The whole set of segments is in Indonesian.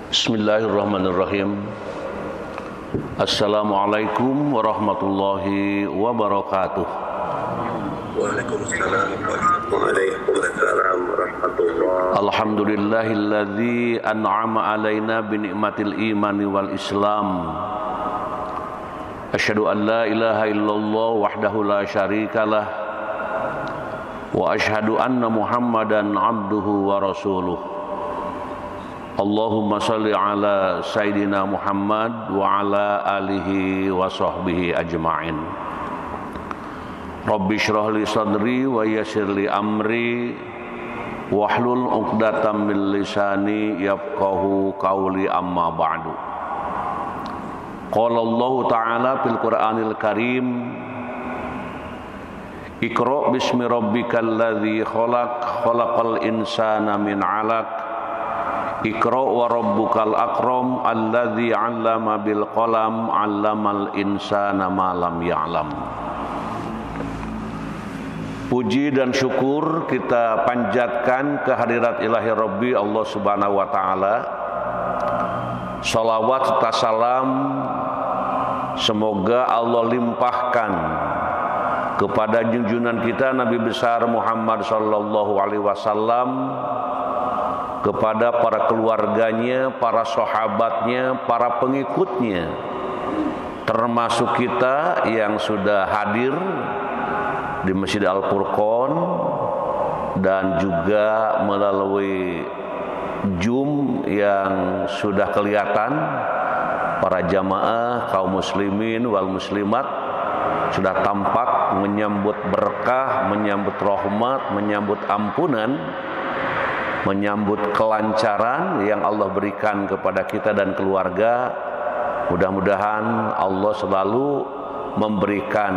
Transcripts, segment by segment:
Bismillahirrahmanirrahim. Assalamualaikum warahmatullahi wabarakatuh. Waalaikumsalam warahmatullahi. Alhamdulillahilladzi an'ama alaina bi ni'matil imani wal islam. Asyhadu an la ilaha illallah wahdahu la syarikalah wa asyhadu anna Muhammadan abduhu wa rasuluh. Allahumma salli ala Sayyidina Muhammad wa ala alihi wa sahbihi ajma'in. Rabbi syrah li sadri wa yassir li amri wahlul 'uqdatam min lisani yafqahu qawli amma ba'du. Qala Allah Ta'ala fil Qur'anil Karim, Iqra bismi rabbikal ladzi khalaq, khalaqal insana min 'alaq. Iqra wa rabbukal akram alladzi 'allama bil qalam 'allamal insana ma lam ya'lam. Puji dan syukur kita panjatkan kehadirat ilahi Rabbi Allah Subhanahu wa taala. Shalawat serta salam semoga Allah limpahkan kepada junjungan kita Nabi besar Muhammad sallallahu alaihi wasallam, kepada para keluarganya, para sahabatnya, para pengikutnya, termasuk kita yang sudah hadir di Masjid Al-Furqan dan juga melalui Zoom yang sudah kelihatan para jamaah kaum muslimin wal muslimat sudah tampak menyambut berkah, menyambut rahmat, menyambut ampunan, menyambut kelancaran yang Allah berikan kepada kita dan keluarga. Mudah-mudahan Allah selalu memberikan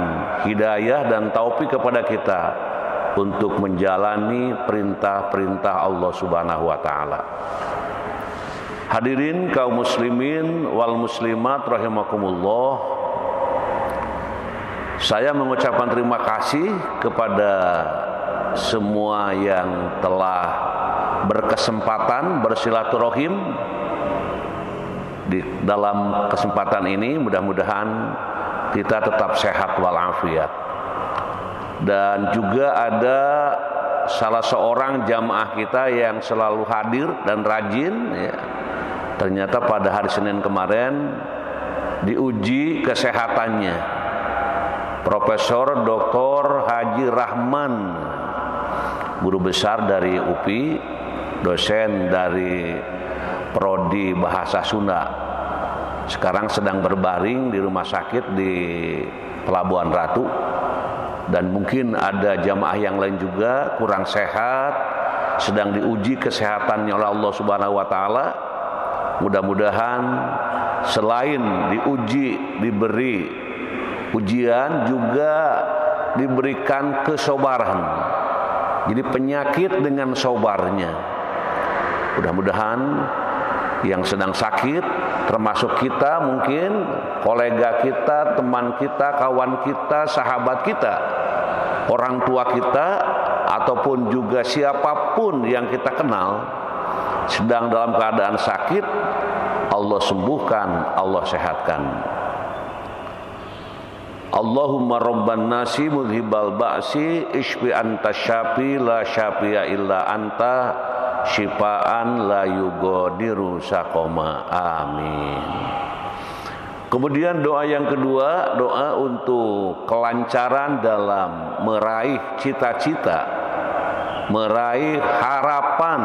hidayah dan taufik kepada kita untuk menjalani perintah-perintah Allah Subhanahu wa taala. Hadirin kaum muslimin wal muslimat rahimakumullah. Saya mengucapkan terima kasih kepada semua yang telah berkesempatan bersilaturahim di dalam kesempatan ini. Mudah-mudahan kita tetap sehat walafiat. Dan juga ada salah seorang jamaah kita yang selalu hadir dan rajin ya. Ternyata pada hari Senin kemarin diuji kesehatannya, Profesor Dr. Haji Rahman, guru besar dari UPI, dosen dari Prodi Bahasa Sunda, sekarang sedang berbaring di rumah sakit di Pelabuhan Ratu. Dan mungkin ada jamaah yang lain juga kurang sehat, sedang diuji kesehatannya oleh Allah Subhanahu wa taala. Mudah-mudahan selain diuji, diberi ujian, juga diberikan kesabaran. Jadi penyakit dengan sabarnya. Mudah-mudahan yang sedang sakit, termasuk kita mungkin, kolega kita, teman kita, kawan kita, sahabat kita, orang tua kita, ataupun juga siapapun yang kita kenal, sedang dalam keadaan sakit, Allah sembuhkan, Allah sehatkan. Allahumma rabban nasi mudhibal ba'si ishfi anta syafi la syafi'a illa anta syifaan la yugadiru saqama. Amin. Kemudian doa yang kedua, doa untuk kelancaran dalam meraih cita-cita, meraih harapan.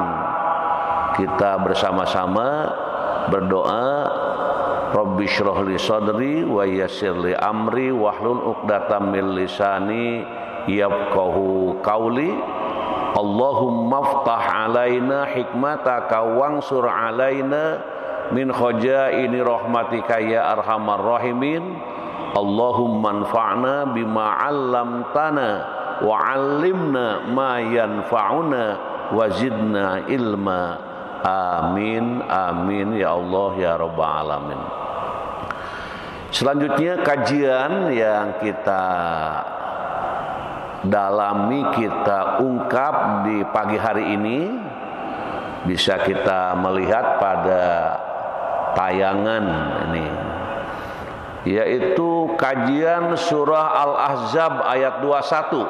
Kita bersama-sama berdoa, Rabbi syrah li sadri wa yassir li amri wahlul 'uqdatam min lisani yafqahu qawli. Allahumma aftah alaina hikmataka wansur alaina min khajaini rahmatika ya arhamar rahimin. Allahumma anfa'na bima 'allamtana wa 'allimna ma yanfa'una wa zidna ilma. Amin amin ya Allah ya rabbal alamin. Selanjutnya kajian yang kita dalami, kita ungkap di pagi hari ini bisa kita melihat pada tayangan ini, yaitu kajian surah Al-Ahzab ayat 21,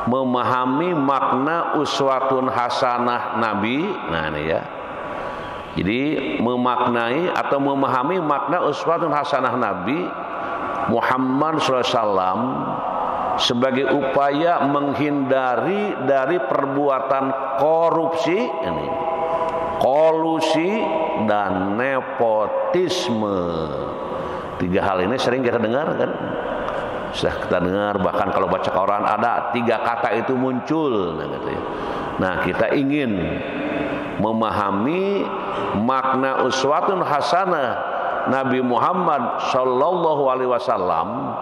memahami makna uswatun hasanah Nabi. Nah ini ya, jadi memaknai atau memahami makna uswatun hasanah Nabi Muhammad SAW sebagai upaya menghindari dari perbuatan korupsi, ini, kolusi, dan nepotisme. 3 hal ini sering kita dengar kan? Sudah kita dengar, bahkan kalau baca Quran ada 3 kata itu muncul. Nah, kita ingin memahami makna uswatun hasanah Nabi Muhammad Sallallahu Alaihi Wasallam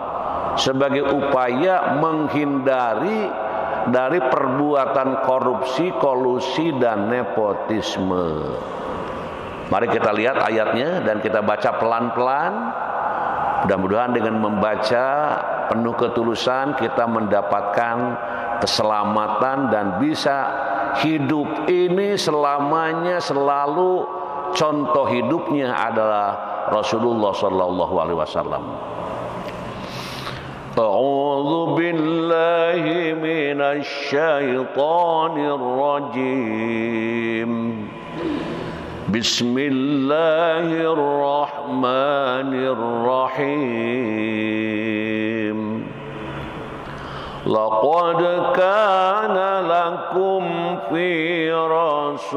sebagai upaya menghindari dari perbuatan korupsi, kolusi, dan nepotisme. Mari kita lihat ayatnya dan kita baca pelan-pelan. Mudah-mudahan dengan membaca penuh ketulusan kita mendapatkan keselamatan dan bisa hidup ini selamanya selalu contoh hidupnya adalah Rasulullah Sallallahu Alaihi Wasallam. A'udzu billahi minasy syaithanir rajim. Bismillahirrahmanirrahim. Laqad kana lakum fi Rasulillahi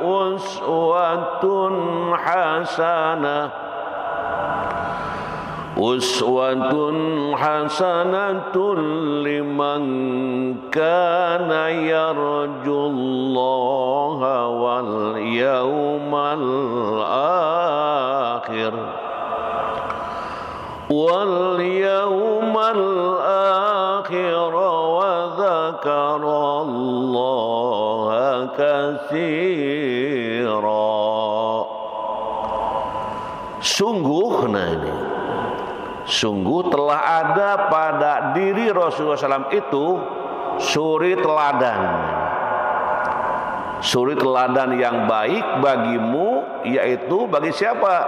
uswatun hasanah. Uswatun hasanatun liman kana yarjullaha wal yawmal akhir wa dzakarallaha katsira. Sungguh telah ada pada diri Rasulullah SAW itu suri teladan. Suri teladan yang baik bagimu, yaitu bagi siapa?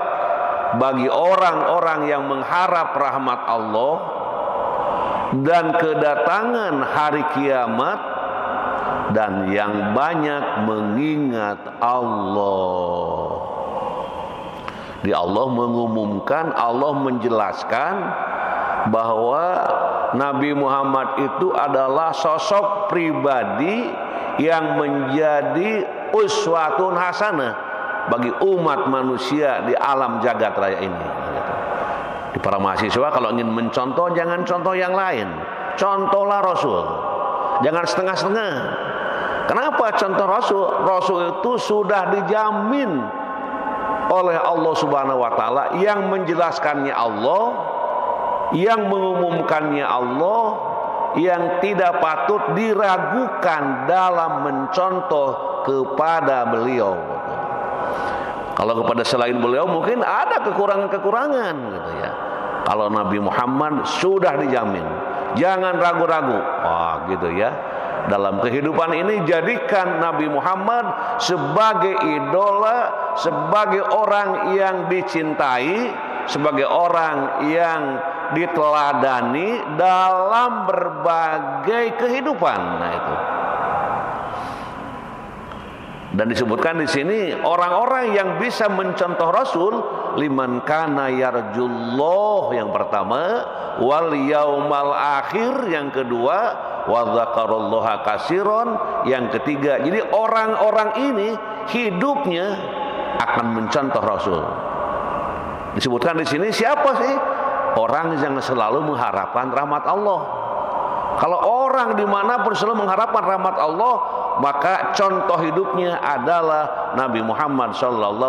Bagi orang-orang yang mengharap rahmat Allah dan kedatangan hari kiamat, dan yang banyak mengingat Allah. Di Allah mengumumkan, Allah menjelaskan bahwa Nabi Muhammad itu adalah sosok pribadi yang menjadi uswatun hasanah bagi umat manusia di alam jagat raya ini. Di para mahasiswa kalau ingin mencontoh, jangan contoh yang lain, contohlah Rasul, jangan setengah-setengah. Kenapa contoh Rasul? Rasul itu sudah dijamin oleh Allah Subhanahu wa taala, yang menjelaskannya Allah, yang mengumumkannya Allah, yang tidak patut diragukan dalam mencontoh kepada beliau. Kalau kepada selain beliau mungkin ada kekurangan-kekurangan gitu ya. Kalau Nabi Muhammad sudah dijamin, jangan ragu-ragu. Wah, gitu ya. Dalam kehidupan ini jadikan Nabi Muhammad sebagai idola, sebagai orang yang dicintai, sebagai orang yang diteladani dalam berbagai kehidupan. Nah itu. Dan disebutkan di sini orang-orang yang bisa mencontoh Rasul, liman kana yarjullah yang pertama, wal yaumal akhir yang kedua, wa dzakarallaha katsiran yang ketiga. Jadi orang-orang ini hidupnya akan mencontoh Rasul. Disebutkan di sini siapa sih? Orang yang selalu mengharapkan rahmat Allah. Kalau orang dimanapun selalu mengharapkan rahmat Allah, maka contoh hidupnya adalah Nabi Muhammad SAW.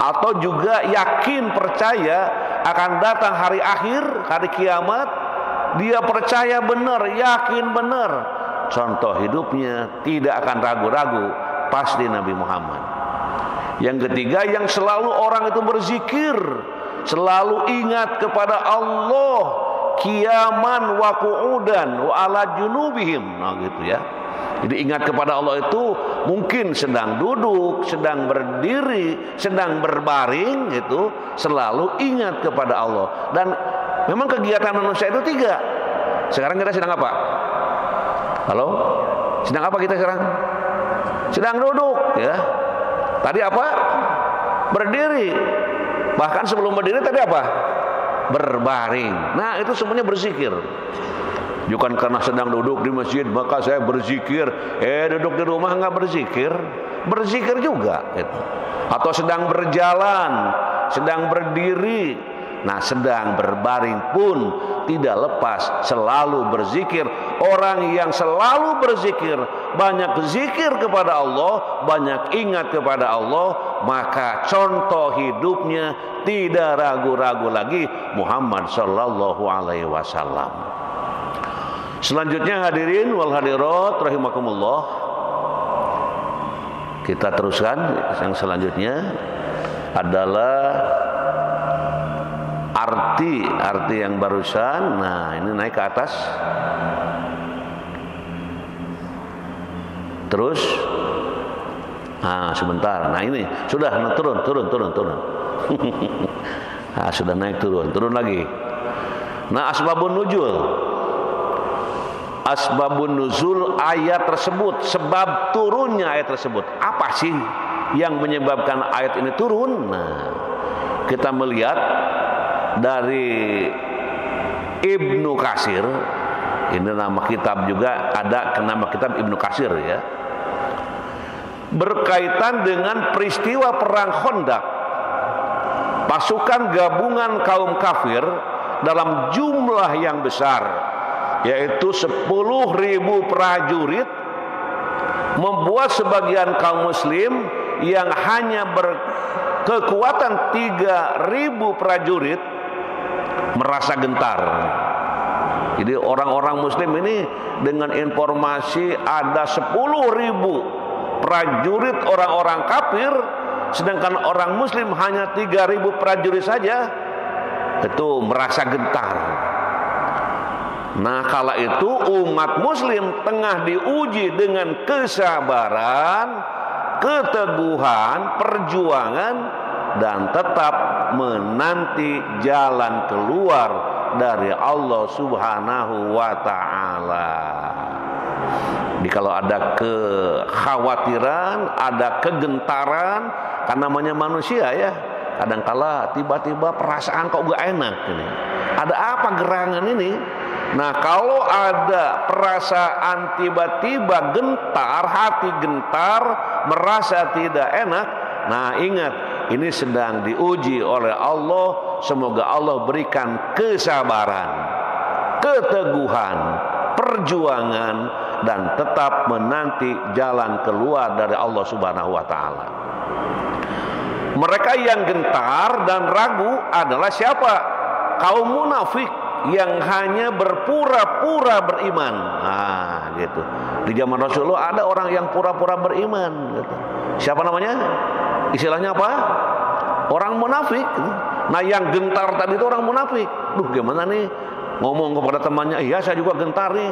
Atau juga yakin percaya akan datang hari akhir, hari kiamat. Dia percaya benar, yakin benar, contoh hidupnya tidak akan ragu-ragu, pasti Nabi Muhammad. Yang ketiga, yang selalu orang itu berzikir, selalu ingat kepada Allah, qiyaman wa qu'udan wa ala junubihim. Nah gitu ya. Jadi ingat kepada Allah itu mungkin sedang duduk, sedang berdiri, sedang berbaring, itu selalu ingat kepada Allah. Dan memang kegiatan manusia itu 3. Sekarang kita sedang apa? Halo? Sedang apa kita sekarang? Sedang duduk, ya. Tadi apa? Berdiri. Bahkan sebelum berdiri tadi apa? Berbaring. Nah, itu semuanya berzikir. Bukan karena sedang duduk di masjid maka saya berzikir. Duduk di rumah nggak berzikir, berzikir juga gitu. Atau sedang berjalan, sedang berdiri, nah sedang berbaring pun tidak lepas selalu berzikir. Orang yang selalu berzikir, banyak zikir kepada Allah, banyak ingat kepada Allah, maka contoh hidupnya tidak ragu-ragu lagi Muhammad sallallahu alaihi wasallam. Selanjutnya hadirin wal hadirat rahimakumullah, kita teruskan. Yang selanjutnya adalah arti yang barusan. Nah, ini naik ke atas. Terus sebentar. Nah, ini sudah turun. Nah, sudah naik turun lagi. Nah, asbabun nuzul ayat tersebut, sebab turunnya ayat tersebut. Apa sih yang menyebabkan ayat ini turun? Nah, kita melihat dari Ibnu Katsir. Ini nama kitab juga, ada nama kitab Ibnu Katsir, ya. Berkaitan dengan peristiwa perang Khandaq. Pasukan gabungan kaum kafir dalam jumlah yang besar, yaitu 10.000 prajurit, membuat sebagian kaum muslim yang hanya berkekuatan 3.000 prajurit merasa gentar. Jadi orang-orang muslim ini dengan informasi ada 10.000 prajurit orang-orang kafir, sedangkan orang muslim hanya 3.000 prajurit saja, itu merasa gentar. Nah, kala itu umat muslim tengah diuji dengan kesabaran, keteguhan, perjuangan, dan tetap menanti jalan keluar dari Allah Subhanahu wa ta'ala. Jadi kalau ada kekhawatiran, ada kegentaran, kan namanya manusia, ya. Kadangkala tiba-tiba perasaan kok gak enak ini. Ada apa gerangan ini? Nah, kalau ada perasaan tiba-tiba gentar, hati gentar, merasa tidak enak, nah ingat, ini sedang diuji oleh Allah. Semoga Allah berikan kesabaran, keteguhan, perjuangan, dan tetap menanti jalan keluar dari Allah Subhanahu wa ta'ala. Mereka yang gentar dan ragu adalah siapa? Kaum munafik yang hanya berpura-pura beriman. Nah, gitu. Di zaman Rasulullah ada orang yang pura-pura beriman, gitu. Siapa namanya? Istilahnya apa? Orang munafik. Nah, yang gentar tadi itu orang munafik. Gimana nih? Ngomong kepada temannya, iya saya juga gentar nih.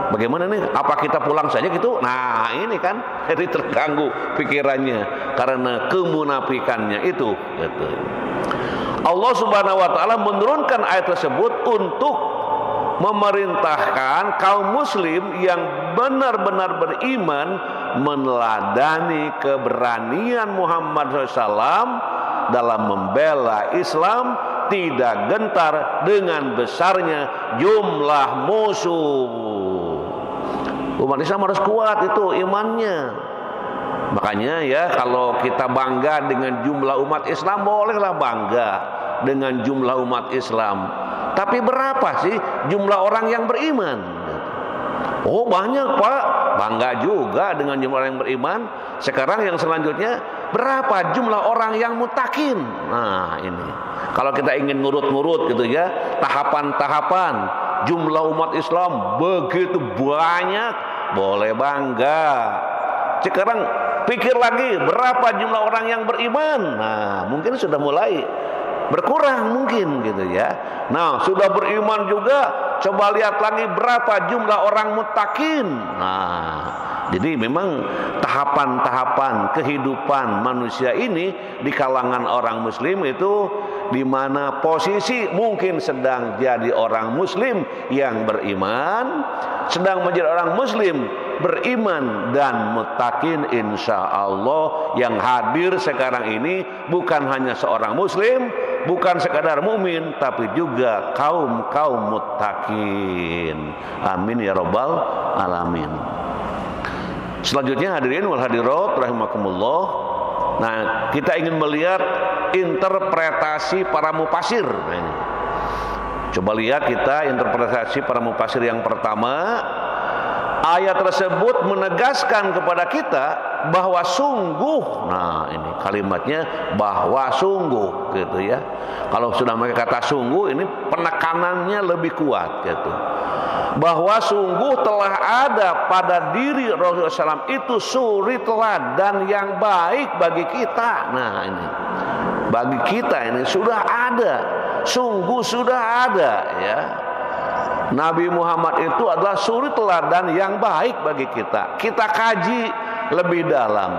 Bagaimana nih? Apa kita pulang saja gitu? Nah, ini kan jadi terganggu pikirannya karena kemunafikannya itu, gitu. Allah Subhanahu wa ta'ala menurunkan ayat tersebut untuk memerintahkan kaum muslim yang benar-benar beriman meneladani keberanian Muhammad SAW dalam membela Islam, tidak gentar dengan besarnya jumlah musuh. Umat Islam harus kuat itu imannya. Makanya ya, kalau kita bangga dengan jumlah umat Islam, bolehlah bangga dengan jumlah umat Islam. Tapi berapa sih jumlah orang yang beriman? Oh banyak, Pak. Bangga juga dengan jumlah orang yang beriman. Sekarang yang selanjutnya, berapa jumlah orang yang mutakin? Nah ini, kalau kita ingin ngurut-ngurut gitu ya, tahapan-tahapan jumlah umat Islam begitu banyak, boleh bangga. Sekarang pikir lagi, berapa jumlah orang yang beriman? Nah, mungkin sudah mulai berkurang mungkin gitu ya. Nah, sudah beriman juga, coba lihat lagi berapa jumlah orang mutakin. Nah, Jadi memang tahapan-tahapan kehidupan manusia ini di kalangan orang muslim itu, di mana posisi mungkin sedang jadi orang muslim yang beriman, sedang menjadi orang muslim beriman dan muttaqin, insya Allah yang hadir sekarang ini bukan hanya seorang muslim, bukan sekadar mukmin, tapi juga kaum muttaqin. Amin ya rabbal alamin. Selanjutnya hadirin wal hadirat rahimakumullah. Nah, kita ingin melihat interpretasi para mufasir. Nah, ini. Coba lihat kita interpretasi para mufasir yang pertama. Ayat tersebut menegaskan kepada kita bahwa sungguh, nah ini kalimatnya bahwa sungguh gitu ya. Kalau sudah pakai kata sungguh ini penekanannya lebih kuat gitu. Bahwa sungguh telah ada pada diri Rasulullah SAW itu suri teladan yang baik bagi kita. Nah ini bagi kita ini sudah ada, sungguh sudah ada ya. Nabi Muhammad itu adalah suri teladan yang baik bagi kita. Kita kaji lebih dalam.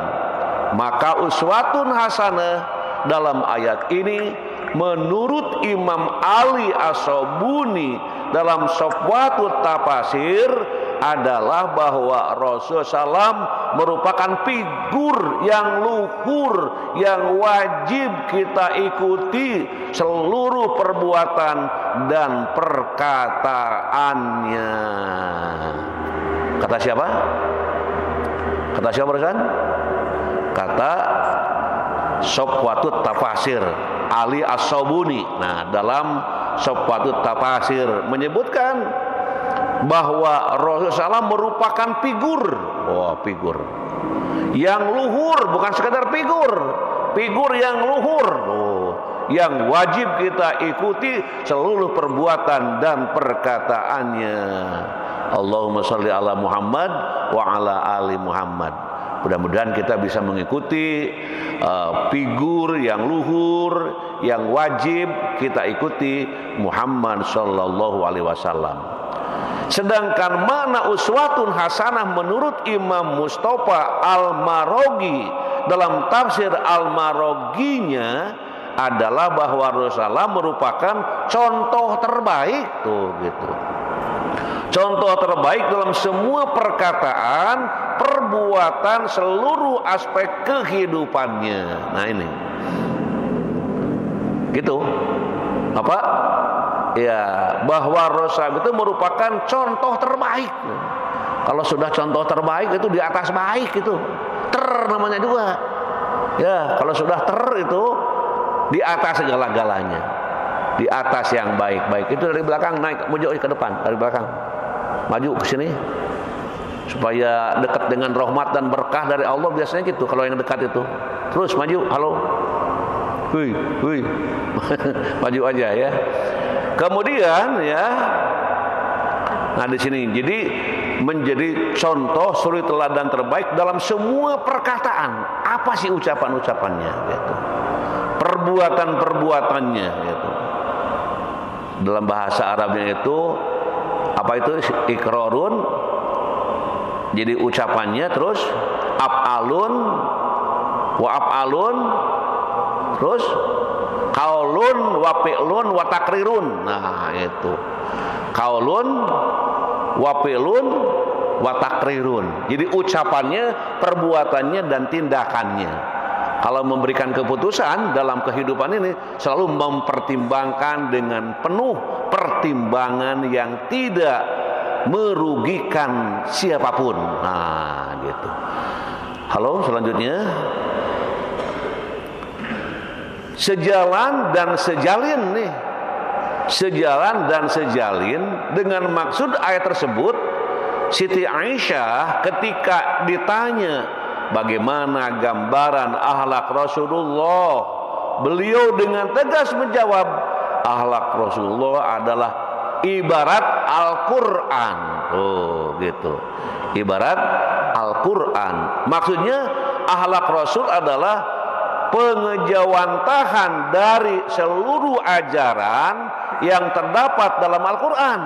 Maka uswatun hasanah dalam ayat ini menurut Imam Ali As-Sabuni dalam Safwatut Tafasir adalah bahwa Rasulullah SAW merupakan figur yang luhur yang wajib kita ikuti seluruh perbuatan dan perkataannya. Kata siapa? Kata siapa barusan? Kata Safwatut Tafasir Ali As-Sabuni. Nah, dalam Safwatut Tafasir menyebutkan bahwa Rasulullah SAW merupakan figur, figur yang luhur, bukan sekadar figur yang luhur, yang wajib kita ikuti seluruh perbuatan dan perkataannya. Allahumma sholli ala Muhammad wa ala ali Muhammad. Mudah-mudahan kita bisa mengikuti figur yang luhur yang wajib kita ikuti, Muhammad sallallahu alaihi wasallam. Sedangkan mana uswatun hasanah menurut Imam Mustafa Al-Maraghi dalam tafsir Al-Maraghinya adalah bahwa Rasulullah merupakan contoh terbaik tuh gitu. Contoh terbaik dalam semua perkataan, perbuatan, seluruh aspek kehidupannya. Nah ini. Gitu. Apa? Ya, bahwa Rasul itu merupakan contoh terbaik. Kalau sudah contoh terbaik itu di atas baik itu. Namanya juga. Ya, kalau sudah itu di atas segala-galanya. Di atas yang baik-baik. Itu dari belakang naik maju ke depan, dari belakang. Maju ke sini. Supaya dekat dengan rahmat dan berkah dari Allah, biasanya gitu kalau yang dekat itu. Terus maju, halo. Hui. Maju aja ya. Kemudian ya, nah di sini jadi menjadi contoh suri teladan terbaik dalam semua perkataan. Apa sih ucapan-ucapannya? Gitu. Perbuatan-perbuatannya. Gitu. Dalam bahasa Arabnya itu apa itu ikrarun? Jadi ucapannya, terus af'alun wa af'alun, terus qaulun wa fi'lun wa takrirun. Nah, itu. Qaulun wa fi'lun wa takrirun. Jadi ucapannya, perbuatannya dan tindakannya. Kalau memberikan keputusan dalam kehidupan ini selalu mempertimbangkan dengan penuh pertimbangan yang tidak merugikan siapapun. Nah, gitu. Halo, selanjutnya. Sejalan dan sejalin nih. Sejalan dan sejalin dengan maksud ayat tersebut, Siti Aisyah ketika ditanya bagaimana gambaran akhlak Rasulullah, beliau dengan tegas menjawab, akhlak Rasulullah adalah ibarat Al-Quran. Oh gitu. Ibarat Al-Quran. Maksudnya akhlak Rasul adalah pengejawantahan dari seluruh ajaran yang terdapat dalam Al-Quran.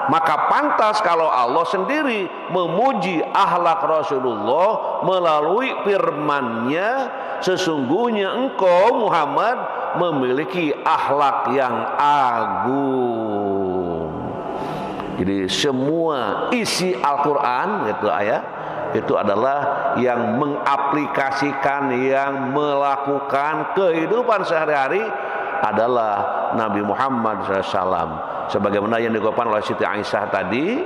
maka pantas kalau Allah sendiri memuji akhlak Rasulullah melalui firman-Nya, sesungguhnya engkau Muhammad memiliki akhlak yang agung. Jadi semua isi Al-Quran itu ayat itu adalah yang mengaplikasikan, yang melakukan kehidupan sehari-hari adalah Nabi Muhammad SAW. Sebagaimana yang dikatakan oleh Siti Aisyah tadi,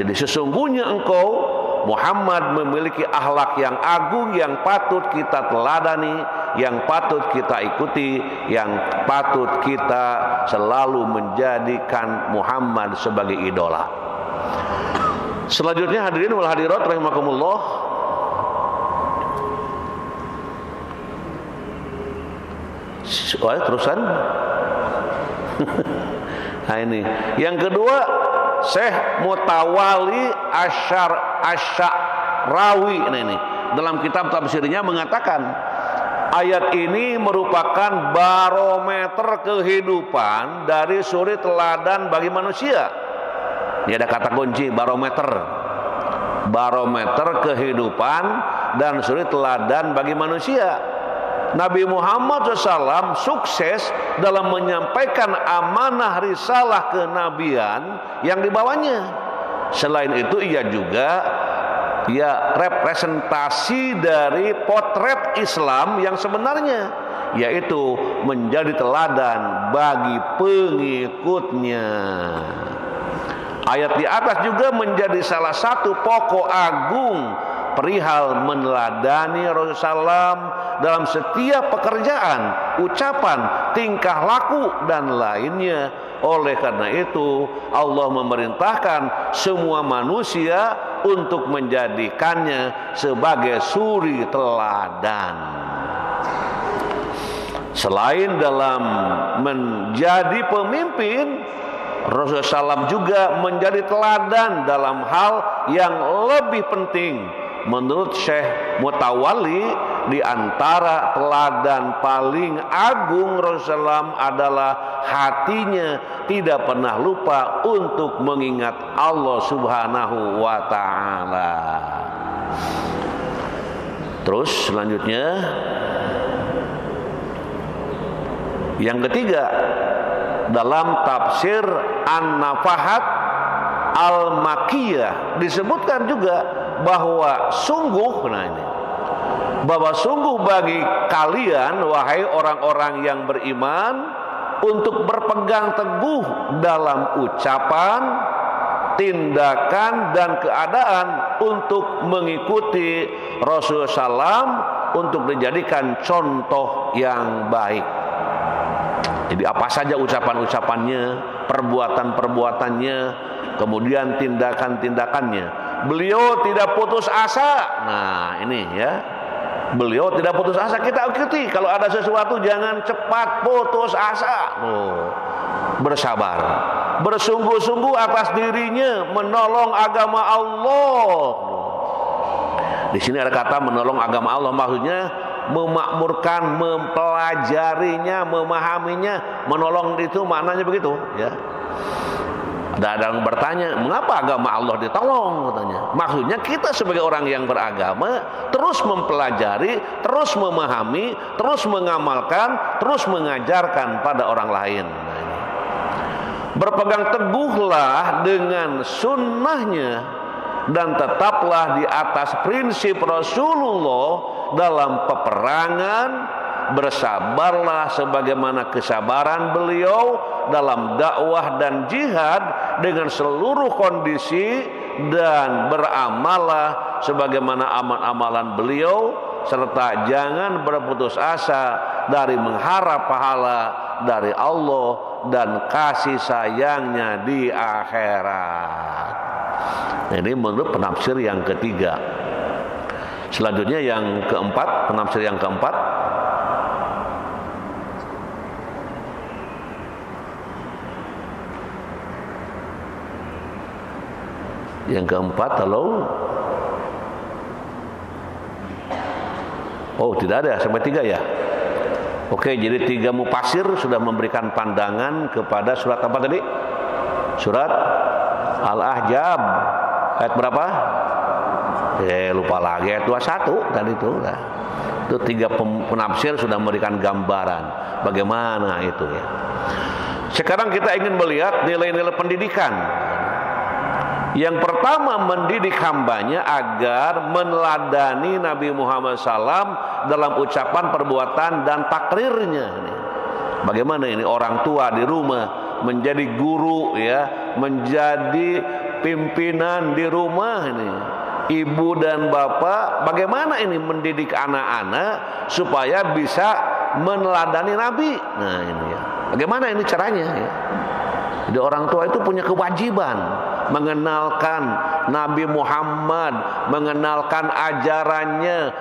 jadi sesungguhnya engkau Muhammad memiliki akhlak yang agung, yang patut kita teladani, yang patut kita ikuti, yang patut kita selalu menjadikan Muhammad sebagai idola. Selanjutnya hadirin wal hadirat rahimakumullah, terusan. Nah ini yang kedua, Syekh Mutawalli Asy'arawi ini dalam kitab tafsirnya mengatakan ayat ini merupakan barometer kehidupan dari suri teladan bagi manusia. Ini ada kata kunci, barometer. Barometer kehidupan dan suri teladan bagi manusia. Nabi Muhammad SAW sukses dalam menyampaikan amanah risalah kenabian yang dibawanya. Selain itu ia juga representasi dari potret Islam yang sebenarnya, yaitu menjadi teladan bagi pengikutnya. Ayat di atas juga menjadi salah satu pokok agung perihal meneladani Rasulullah dalam setiap pekerjaan, ucapan, tingkah laku dan lainnya. Oleh karena itu Allah memerintahkan semua manusia untuk menjadikannya sebagai suri teladan. Selain dalam menjadi pemimpin, Rasulullah SAW juga menjadi teladan dalam hal yang lebih penting. Menurut Syekh Mutawalli, di antara teladan paling agung Rasulullah adalah hatinya tidak pernah lupa untuk mengingat Allah Subhanahu wa Ta'ala. Terus selanjutnya yang ketiga, dalam tafsir An-Nafahat Al-Makkiyah disebutkan juga bahwa sungguh, bahwa sungguh bagi kalian wahai orang-orang yang beriman untuk berpegang teguh dalam ucapan, tindakan dan keadaan untuk mengikuti Rasulullah SAW untuk dijadikan contoh yang baik. Jadi apa saja ucapan-ucapannya, perbuatan-perbuatannya, kemudian tindakan-tindakannya. Beliau tidak putus asa. Nah ini ya, beliau tidak putus asa. Kita ikuti. Kalau ada sesuatu jangan cepat putus asa. Bersabar, bersungguh-sungguh atas dirinya menolong agama Allah. Di sini ada kata menolong agama Allah, maksudnya memakmurkan, mempelajarinya, memahaminya. Menolong itu maknanya begitu ya. Ada yang bertanya, mengapa agama Allah ditolong? Katanya. Maksudnya kita sebagai orang yang beragama terus mempelajari, terus memahami, terus mengamalkan, terus mengajarkan pada orang lain. Nah, ini. Berpegang teguhlah dengan sunnahnya dan tetaplah di atas prinsip Rasulullah dalam peperangan. Bersabarlah sebagaimana kesabaran beliau dalam dakwah dan jihad dengan seluruh kondisi, dan beramallah sebagaimana amal-amalan beliau, serta jangan berputus asa dari mengharap pahala dari Allah dan kasih sayangnya di akhirat. Ini menurut penafsir yang ketiga. Selanjutnya yang keempat, penafsir yang keempat, halo. Oh tidak ada, sampai 3 ya. Oke, jadi 3 mufasir sudah memberikan pandangan kepada surat apa tadi? Surat Al-Ahzab ayat berapa? Lupa lagi, ayat 21 tadi itu. Nah, itu 3 penafsir sudah memberikan gambaran bagaimana itu ya. Sekarang kita ingin melihat nilai-nilai pendidikan. Yang pertama, mendidik hambanya agar meneladani Nabi Muhammad SAW dalam ucapan, perbuatan, dan takrirnya. Bagaimana ini orang tua di rumah menjadi guru ya, menjadi pimpinan di rumah ini. Ibu dan bapak bagaimana ini mendidik anak-anak supaya bisa meneladani Nabi. Nah ini ya, bagaimana ini caranya ya. Jadi orang tua itu punya kewajiban mengenalkan Nabi Muhammad, mengenalkan ajarannya,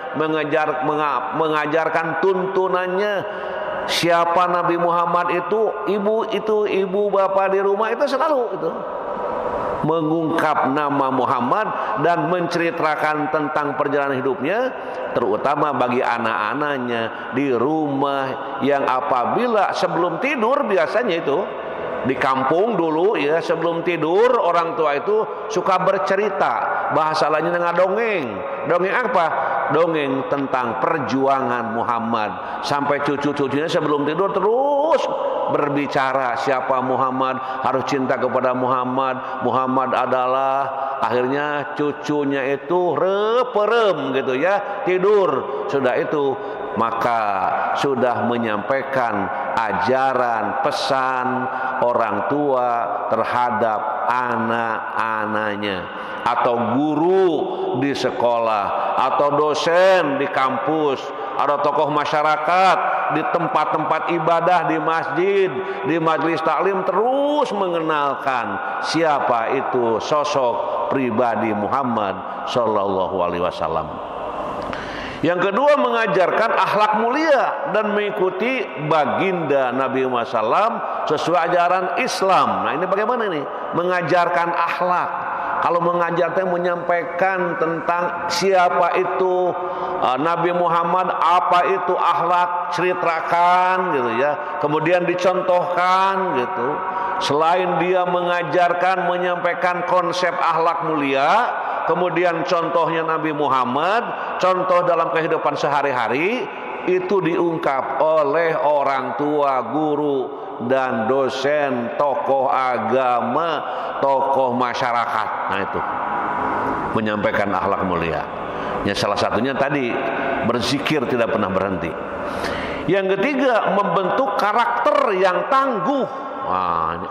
mengajarkan tuntunannya. Siapa Nabi Muhammad itu ibu bapak di rumah itu selalu itu mengungkap nama Muhammad dan menceritakan tentang perjalanan hidupnya, terutama bagi anak-anaknya di rumah, yang apabila sebelum tidur biasanya itu di kampung dulu ya, sebelum tidur orang tua itu suka bercerita, bahasa lainnya ngadongeng. Dongeng apa? Dongeng tentang perjuangan Muhammad, sampai cucu-cucunya sebelum tidur terus berbicara siapa Muhammad, harus cinta kepada Muhammad. Muhammad adalah, akhirnya cucunya itu reperem gitu ya, tidur. Sudah itu maka sudah menyampaikan ajaran, pesan orang tua terhadap anak-anaknya, atau guru di sekolah, atau dosen di kampus, atau tokoh masyarakat di tempat-tempat ibadah, di masjid, di majelis taklim, terus mengenalkan siapa itu sosok pribadi Muhammad Sallallahu Alaihi Wasallam. Yang kedua, mengajarkan akhlak mulia dan mengikuti baginda Nabi Muhammad SAW sesuai ajaran Islam. Nah ini bagaimana ini? Mengajarkan akhlak. Kalau mengajarkan, menyampaikan tentang siapa itu Nabi Muhammad, apa itu akhlak, ceritakan gitu ya. Kemudian dicontohkan gitu. Selain dia mengajarkan, menyampaikan konsep akhlak mulia, kemudian contohnya Nabi Muhammad, contoh dalam kehidupan sehari-hari, itu diungkap oleh orang tua, guru, dan dosen, tokoh agama, tokoh masyarakat. Nah itu menyampaikan akhlak mulia. Ya, salah satunya tadi berzikir tidak pernah berhenti. Yang ketiga, membentuk karakter yang tangguh,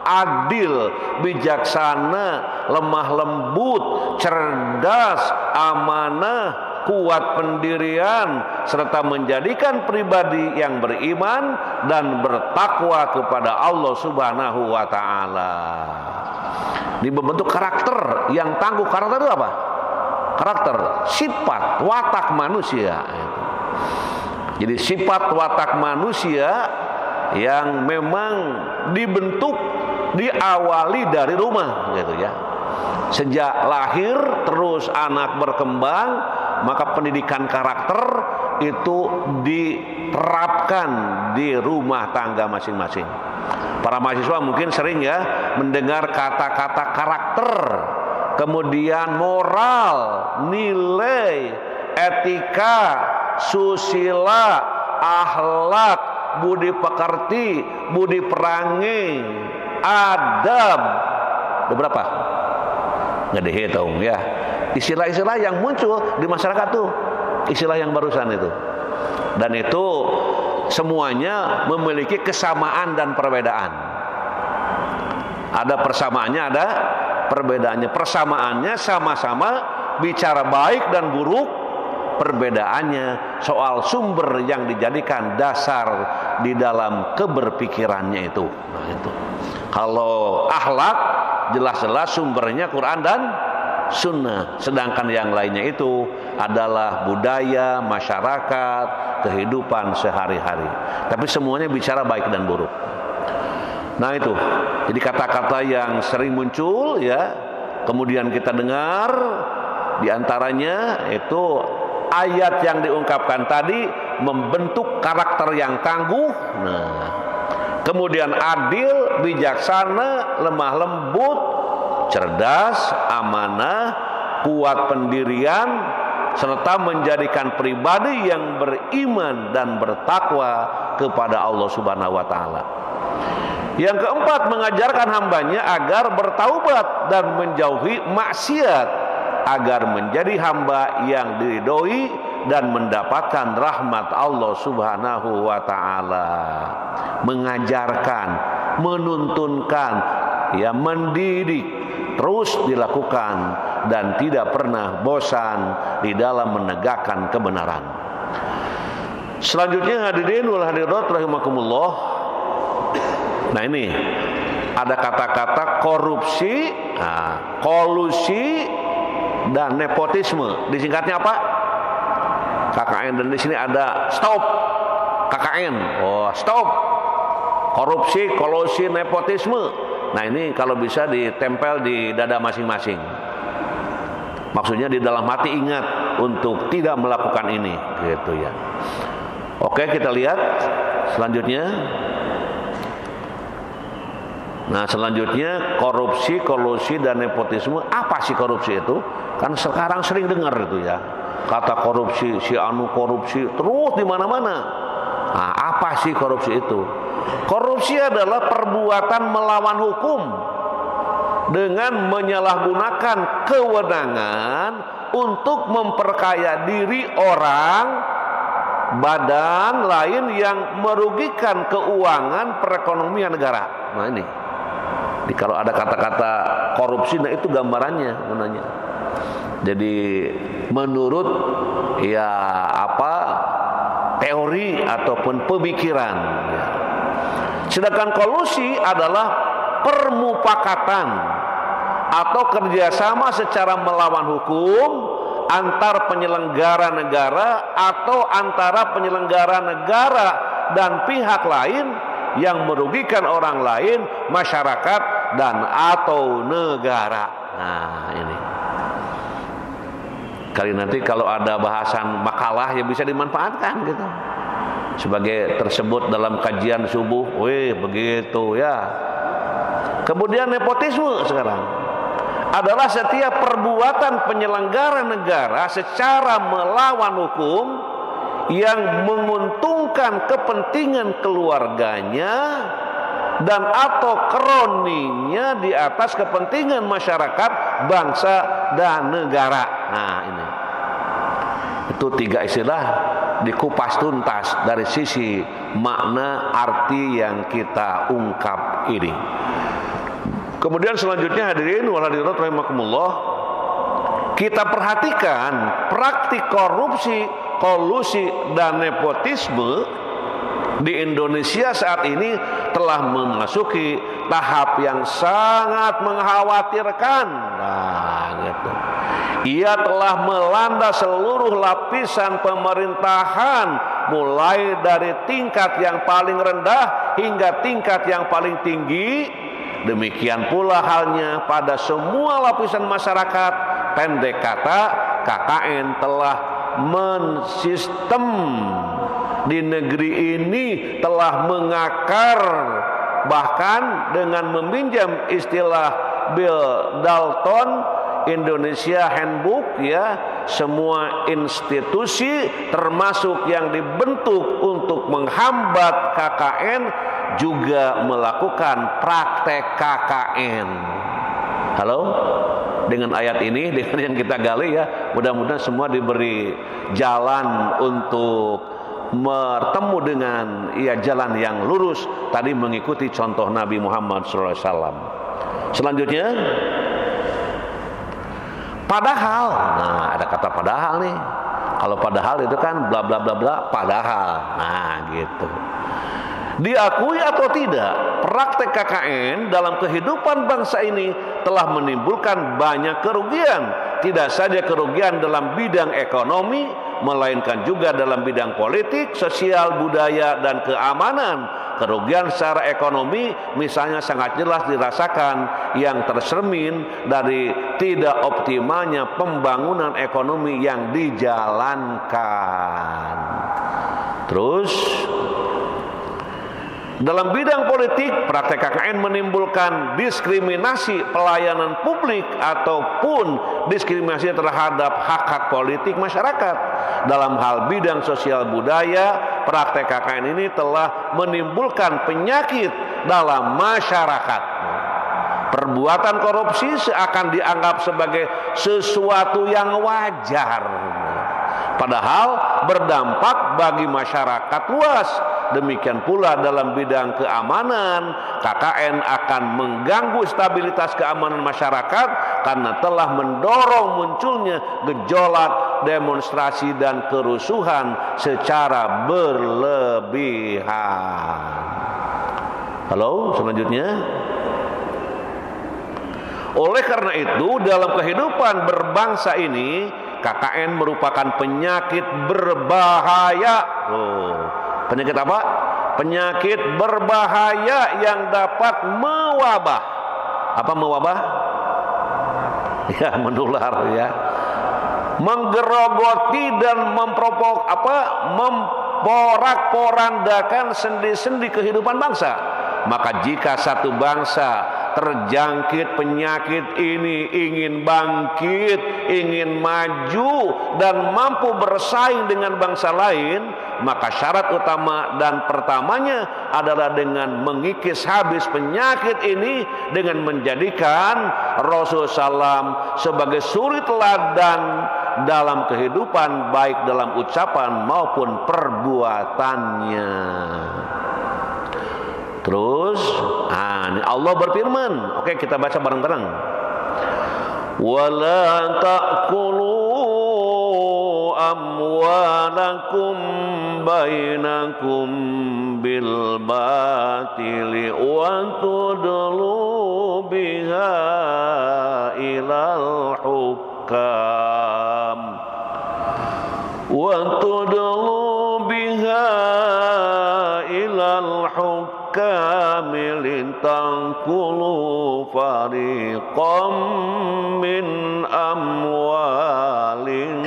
adil, bijaksana, lemah lembut, cerdas, amanah, kuat pendirian, serta menjadikan pribadi yang beriman dan bertakwa kepada Allah Subhanahu wa Ta'ala. Dibentuk karakter yang tangguh. Karakter itu apa? Karakter, sifat, watak manusia. Jadi sifat watak manusia yang memang dibentuk, diawali dari rumah gitu ya. Sejak lahir terus anak berkembang, maka pendidikan karakter itu diterapkan di rumah tangga masing-masing. Para mahasiswa mungkin sering ya mendengar kata-kata karakter, kemudian moral, nilai, etika, susila, akhlak, budi pekerti, budi perangi, adab. Ada berapa? Nggak dihitung ya. Istilah-istilah yang muncul di masyarakat tuh, istilah yang barusan itu. Dan itu semuanya memiliki kesamaan dan perbedaan. Ada persamaannya, ada perbedaannya. Persamaannya sama-sama bicara baik dan buruk. Perbedaannya soal sumber yang dijadikan dasar di dalam keberpikirannya itu. Nah itu. Kalau akhlak jelas-jelas sumbernya Quran dan Sunnah, sedangkan yang lainnya itu adalah budaya, masyarakat, kehidupan sehari-hari. Tapi semuanya bicara baik dan buruk. Nah itu, jadi kata-kata yang sering muncul ya, kemudian kita dengar, diantaranya itu ayat yang diungkapkan tadi membentuk karakter yang tangguh. Nah, kemudian adil, bijaksana, lemah lembut, cerdas, amanah, kuat pendirian, serta menjadikan pribadi yang beriman dan bertakwa kepada Allah Subhanahu wa taala. Yang keempat, mengajarkan hambanya agar bertaubat dan menjauhi maksiat, agar menjadi hamba yang diridhoi dan mendapatkan rahmat Allah Subhanahu wa taala. Mengajarkan, menuntunkan, ya, mendidik, terus dilakukan dan tidak pernah bosan di dalam menegakkan kebenaran. Selanjutnya, hadirin wal hadirat rahimakumullah. Nah, ini ada kata-kata korupsi, kolusi dan nepotisme. Disingkatnya apa? KKN. Dan di sini ada stop KKN. Oh, stop korupsi, kolusi, nepotisme. Nah, ini kalau bisa ditempel di dada masing-masing. Maksudnya di dalam hati ingat untuk tidak melakukan ini, gitu ya. Oke, kita lihat selanjutnya. Nah, selanjutnya korupsi, kolusi dan nepotisme. Apa sih korupsi itu? Kan sekarang sering dengar itu ya. Kata korupsi, si anu korupsi terus di mana-mana. Nah, apa sih korupsi itu? Korupsi adalah perbuatan melawan hukum dengan menyalahgunakan kewenangan untuk memperkaya diri orang, badan lain yang merugikan keuangan perekonomian negara. Nah, ini. Kalau ada kata-kata korupsi, nah itu gambarannya sebenarnya. Jadi menurut teori ataupun pemikiran. Sedangkan kolusi adalah permupakatan atau kerjasama secara melawan hukum antar penyelenggara negara atau antara penyelenggara negara dan pihak lain yang merugikan orang lain, masyarakat dan atau negara. Nah, ini. Kali nanti kalau ada bahasan makalah yang bisa dimanfaatkan gitu. Sebagai tersebut dalam kajian subuh, begitu ya. Kemudian nepotisme sekarang adalah setiap perbuatan penyelenggara negara secara melawan hukum yang menguntungkan kepentingan keluarganya dan atau kroninya di atas kepentingan masyarakat, bangsa dan negara. Nah, ini. Itu tiga istilah dikupas tuntas dari sisi makna arti yang kita ungkap ini. Kemudian selanjutnya, hadirin wal hadirat rahimakumullah, kita perhatikan praktik korupsi, kolusi dan nepotisme di Indonesia saat ini telah memasuki tahap yang sangat mengkhawatirkan. Nah, gitu. Ia telah melanda seluruh lapisan pemerintahan, mulai dari tingkat yang paling rendah hingga tingkat yang paling tinggi. Demikian pula halnya pada semua lapisan masyarakat. Pendek kata, KKN telah mensistem di negeri ini, telah mengakar, bahkan dengan meminjam istilah Bill Dalton, Indonesia Handbook, ya, semua institusi termasuk yang dibentuk untuk menghambat KKN juga melakukan praktek KKN. Halo? Dengan ayat ini, dengan yang kita gali ya, mudah-mudahan semua diberi jalan untuk bertemu dengan jalan yang lurus tadi, mengikuti contoh Nabi Muhammad SAW. Selanjutnya, padahal. Nah, ada kata padahal nih. Kalau padahal itu kan bla bla bla bla, padahal. Nah, gitu. Diakui atau tidak, praktek KKN dalam kehidupan bangsa ini telah menimbulkan banyak kerugian. Tidak saja kerugian dalam bidang ekonomi, melainkan juga dalam bidang politik, sosial, budaya, dan keamanan. Kerugian secara ekonomi misalnya sangat jelas dirasakan yang tercermin dari tidak optimalnya pembangunan ekonomi yang dijalankan. Terus Dalam bidang politik, praktek KKN menimbulkan diskriminasi pelayanan publik ataupun diskriminasi terhadap hak-hak politik masyarakat. Dalam hal bidang sosial budaya, praktek KKN ini telah menimbulkan penyakit dalam masyarakat. Perbuatan korupsi seakan dianggap sebagai sesuatu yang wajar, padahal berdampak bagi masyarakat luas. Demikian pula dalam bidang keamanan, KKN akan mengganggu stabilitas keamanan masyarakat karena telah mendorong munculnya gejolak, demonstrasi dan kerusuhan secara berlebihan. Halo, selanjutnya. Oleh karena itu, dalam kehidupan berbangsa ini, KKN merupakan penyakit berbahaya. Penyakit apa? Penyakit berbahaya yang dapat mewabah. Apa mewabah? Ya, menular ya. Menggerogoti dan memporak-porandakan sendi-sendi kehidupan bangsa. Maka jika satu bangsa terjangkit penyakit ini, ingin bangkit, ingin maju dan mampu bersaing dengan bangsa lain, maka syarat utama dan pertamanya adalah dengan mengikis habis penyakit ini dengan menjadikan Rasulullah SAW sebagai suri teladan dalam kehidupan, baik dalam ucapan maupun perbuatannya. Terus, Allah berfirman. Oke, kita baca bareng-bareng. Wala ta'kulu amwalakum bainakum bil batili wa tudlu biha ilal hukam wa tudlu biha ilal hukam kamilin tangkulu fariqam min amwalin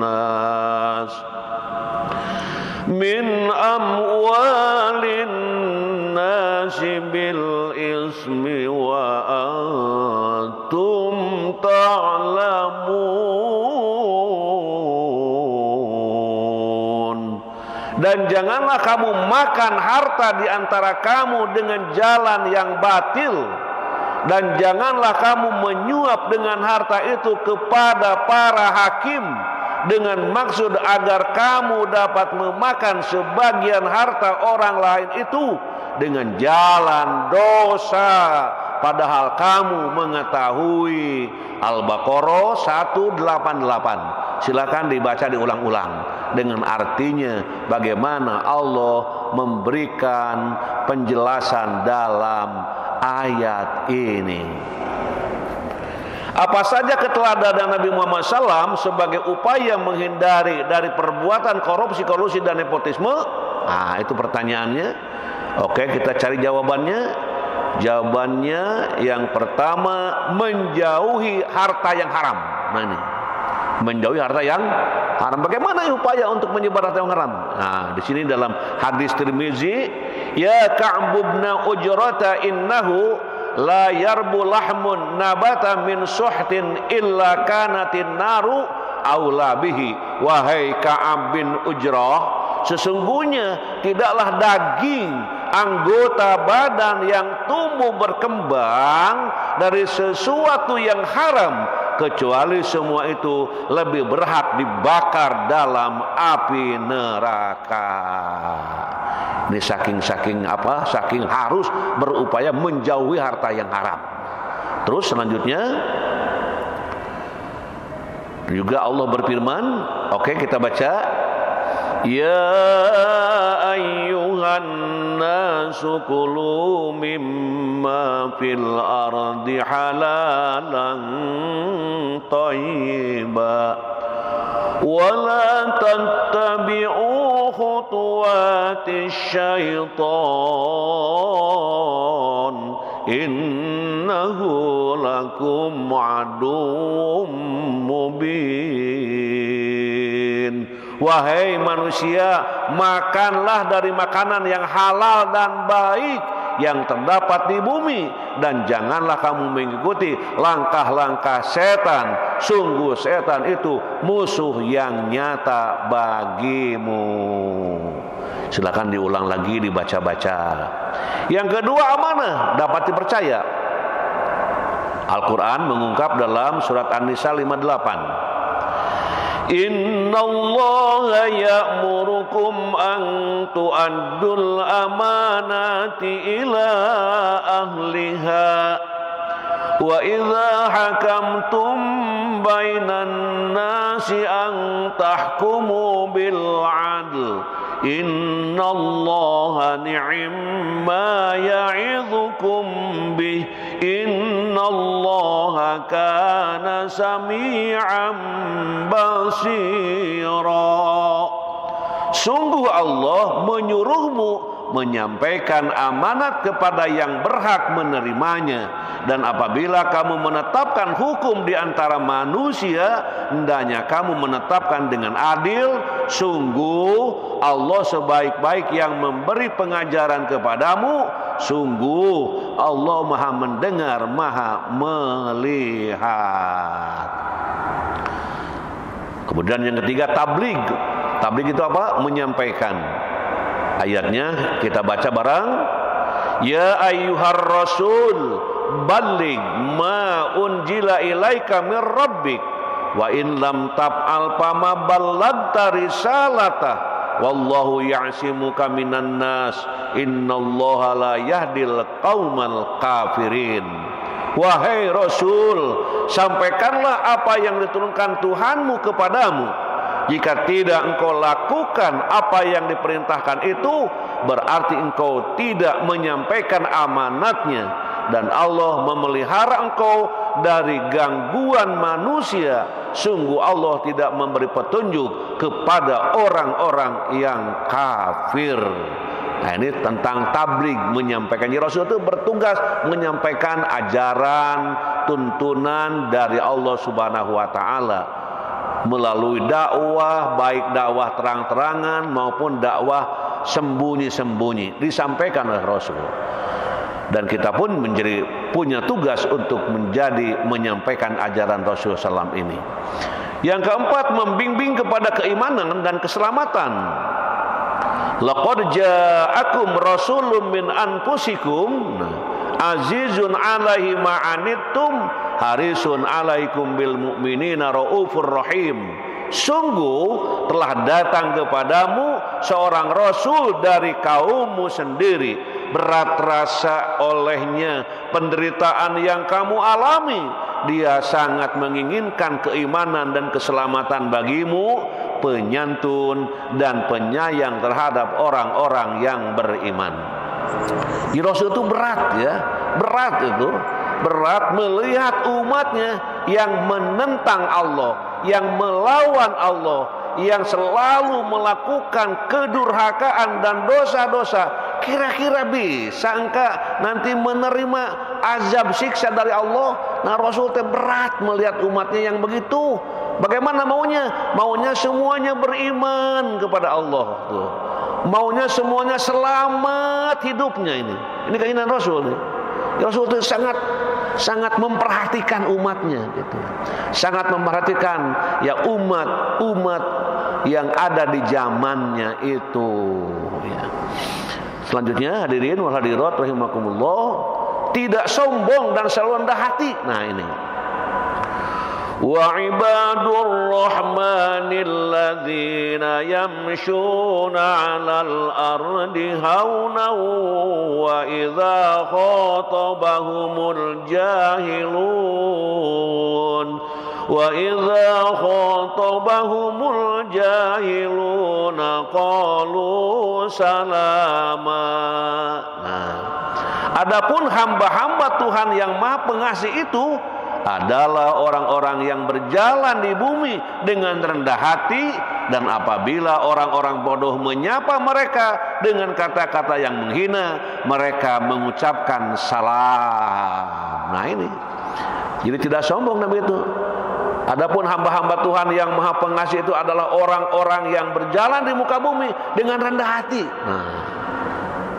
nas bil ismi wa antum ta'lamun. Dan janganlah kamu makan harta di antara kamu dengan jalan yang batil, dan janganlah kamu menyuap dengan harta itu kepada para hakim dengan maksud agar kamu dapat memakan sebagian harta orang lain itu dengan jalan dosa, padahal kamu mengetahui. Al-Baqarah 188. Silakan dibaca diulang-ulang dengan artinya bagaimana Allah memberikan penjelasan dalam ayat ini. Apa saja keteladanan Nabi Muhammad SAW sebagai upaya menghindari dari perbuatan korupsi, kolusi dan nepotisme? Nah, itu pertanyaannya. Oke, kita cari jawabannya. Jawabannya yang pertama, menjauhi harta yang haram. Nah ini, menjauhi harta yang haram. Bagaimana upaya untuk menyebar harta yang haram? Nah, di sini dalam hadis Tirmizi, ya Ka'b bin Ujrata innahu la yarbu lahmun nabata min suhtin illa kanatin naru aula bihi. Wahai Ka'ab bin Ujrah, sesungguhnya tidaklah daging anggota badan yang tumbuh berkembang dari sesuatu yang haram, kecuali semua itu lebih berhak dibakar dalam api neraka. Ini saking apa? Saking harus berupaya menjauhi harta yang haram. Terus selanjutnya juga Allah berfirman. Oke, kita baca. Ya ayyuhan nasu kulu mimma fil ardi halalan thayyiba wa la tattabi'u khutuwatis syaitan innahu lakum aduwwum mubin. Wahai manusia, makanlah dari makanan yang halal dan baik yang terdapat di bumi, dan janganlah kamu mengikuti langkah-langkah setan. Sungguh setan itu musuh yang nyata bagimu. Silakan diulang lagi, dibaca-baca. Yang kedua, amanah dapat dipercaya. Al-Quran mengungkap dalam surat An-Nisa 58. Innallaha ya'murukum an tu'addul amanati ila ahliha wa idza hakamtum bainan nasi an tahkumu bil 'adl innallaha ni'ma ya'idzukum bih innallaha kana sami'an basira. Sungguh Allah menyuruhmu menyampaikan amanat kepada yang berhak menerimanya, dan apabila kamu menetapkan hukum di antara manusia, hendaknya kamu menetapkan dengan adil. Sungguh Allah sebaik-baik yang memberi pengajaran kepadamu. Sungguh Allah Maha mendengar, Maha melihat. Kemudian yang ketiga, tabligh. Tabligh itu apa? Menyampaikan. Ayatnya kita baca bareng. Ya ayyuhar rasul balligh ma unjila ilaika mir rabbik wa in lam taf'al fama ballagta risalatah wallahu ya'simuka minan nas innallaha la yahdil qaumal kafirin. Wahai Rasul, sampaikanlah apa yang diturunkan Tuhanmu kepadamu. Jika tidak engkau lakukan apa yang diperintahkan itu, berarti engkau tidak menyampaikan amanatnya, dan Allah memelihara engkau dari gangguan manusia. Sungguh Allah tidak memberi petunjuk kepada orang-orang yang kafir. Nah, ini tentang tabligh, menyampaikan. Rasul itu bertugas menyampaikan ajaran, tuntunan dari Allah Subhanahu wa taala melalui dakwah, baik dakwah terang-terangan maupun dakwah sembunyi-sembunyi, disampaikan oleh Rasul. Dan kita pun punya tugas untuk menyampaikan ajaran Rasul SAW ini. Yang keempat, membimbing kepada keimanan dan keselamatan. Laqad ja'akum rasulun min anfusikum azizun 'alaihi ma 'anittum harisun 'alaikum bil mu'minina raufur rahim. Sungguh telah datang kepadamu seorang rasul dari kaummu sendiri, berat rasa olehnya penderitaan yang kamu alami. Dia sangat menginginkan keimanan dan keselamatan bagimu, penyantun dan penyayang terhadap orang-orang yang beriman. Di Rasul itu berat ya, berat melihat umatnya yang menentang Allah, yang melawan Allah, yang selalu melakukan kedurhakaan dan dosa-dosa. Kira-kira bisa engkau nanti menerima azab siksa dari Allah? Nah, Rasul teh berat melihat umatnya yang begitu. Bagaimana maunya? Maunya semuanya beriman kepada Allah tuh. Maunya semuanya selamat hidupnya ini. Ini keinginan Rasul nih. Rasul itu sangat memperhatikan umatnya gitu. Sangat memperhatikan ya umat yang ada di zamannya itu ya. Selanjutnya hadirin wal hadirat rahimakumullah, tidak sombong dan selalu rendah hati. Nah ini. Wa ibadur rahmanil ladzina yamshuna 'alal ardi hauna wa idza khatabahumul jahilun qalu salama. Nah, adapun hamba-hamba Tuhan yang Maha Pengasih itu adalah orang-orang yang berjalan di bumi dengan rendah hati, dan apabila orang-orang bodoh menyapa mereka dengan kata-kata yang menghina, mereka mengucapkan salam. Nah ini, jadi tidak sombong Nabi itu. Adapun hamba-hamba Tuhan yang Maha Pengasih itu adalah orang-orang yang berjalan di muka bumi dengan rendah hati.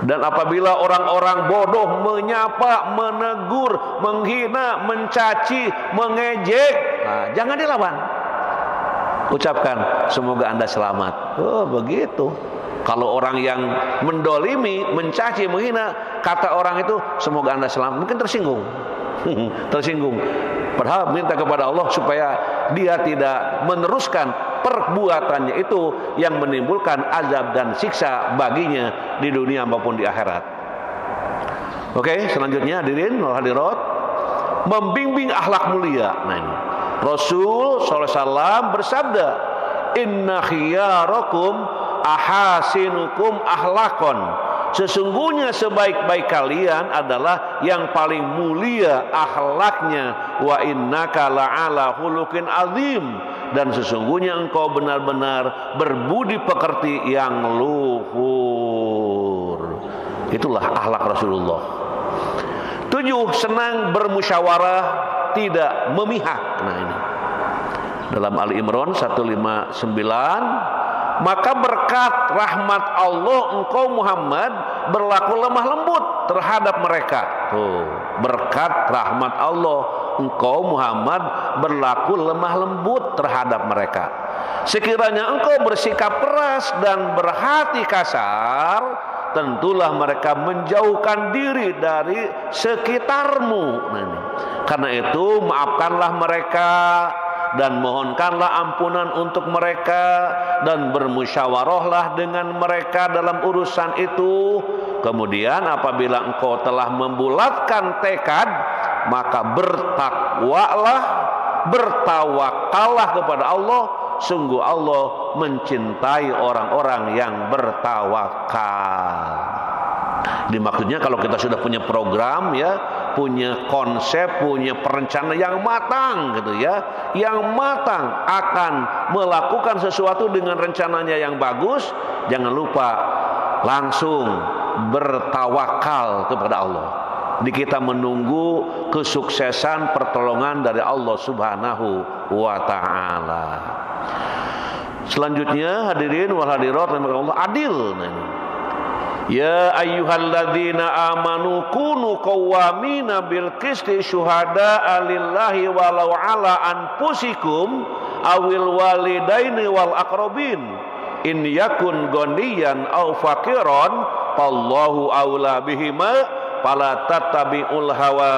Dan apabila orang-orang bodoh menyapa, menegur, menghina, mencaci, mengejek, jangan dilawan. Ucapkan, semoga Anda selamat. Oh, begitu. Kalau orang yang mendolimi, mencaci, menghina, kata orang itu, semoga Anda selamat, mungkin tersinggung. Tersinggung. Padahal minta kepada Allah supaya dia tidak meneruskan perbuatannya itu yang menimbulkan azab dan siksa baginya di dunia maupun di akhirat. Oke, selanjutnya hadirin wal hadirat, membimbing akhlak mulia. Nah ini Rasul SAW bersabda, inna khiyarakum ahasinukum akhlakon. Sesungguhnya sebaik-baik kalian adalah yang paling mulia akhlaknya. Wa innaka la'ala khuluqin azim. Dan sesungguhnya engkau benar-benar berbudi pekerti yang luhur. Itulah akhlak Rasulullah. 7. Senang bermusyawarah, tidak memihak. Nah ini dalam Ali Imran 159. Maka berkat rahmat Allah engkau Muhammad berlaku lemah lembut terhadap mereka. Tuh, berkat rahmat Allah engkau Muhammad berlaku lemah lembut terhadap mereka. Sekiranya engkau bersikap keras dan berhati kasar, tentulah mereka menjauhkan diri dari sekitarmu. Nah, ini. Karena itu maafkanlah mereka dan mohonkanlah ampunan untuk mereka dan bermusyawarahlah dengan mereka dalam urusan itu. Kemudian apabila engkau telah membulatkan tekad, maka bertakwalah, bertawakallah kepada Allah. Sungguh Allah mencintai orang-orang yang bertawakal. Dimaksudnya kalau kita sudah punya program ya, punya konsep, punya perencanaan yang matang gitu ya, yang matang akan melakukan sesuatu dengan rencananya yang bagus, jangan lupa langsung bertawakal kepada Allah. Di kita menunggu kesuksesan pertolongan dari Allah Subhanahu wa taala. Selanjutnya hadirin wal hadirat rahimakumullah, adil. Ya ayyuhalladzina amanu kunu qawwamina bil qisti syuhada'a lillahi walau ala anfusikum awil walidaini wal aqrabin in yakun ghaniyan aw faqiran fallahu aula bihima fala tattabi'ul hawa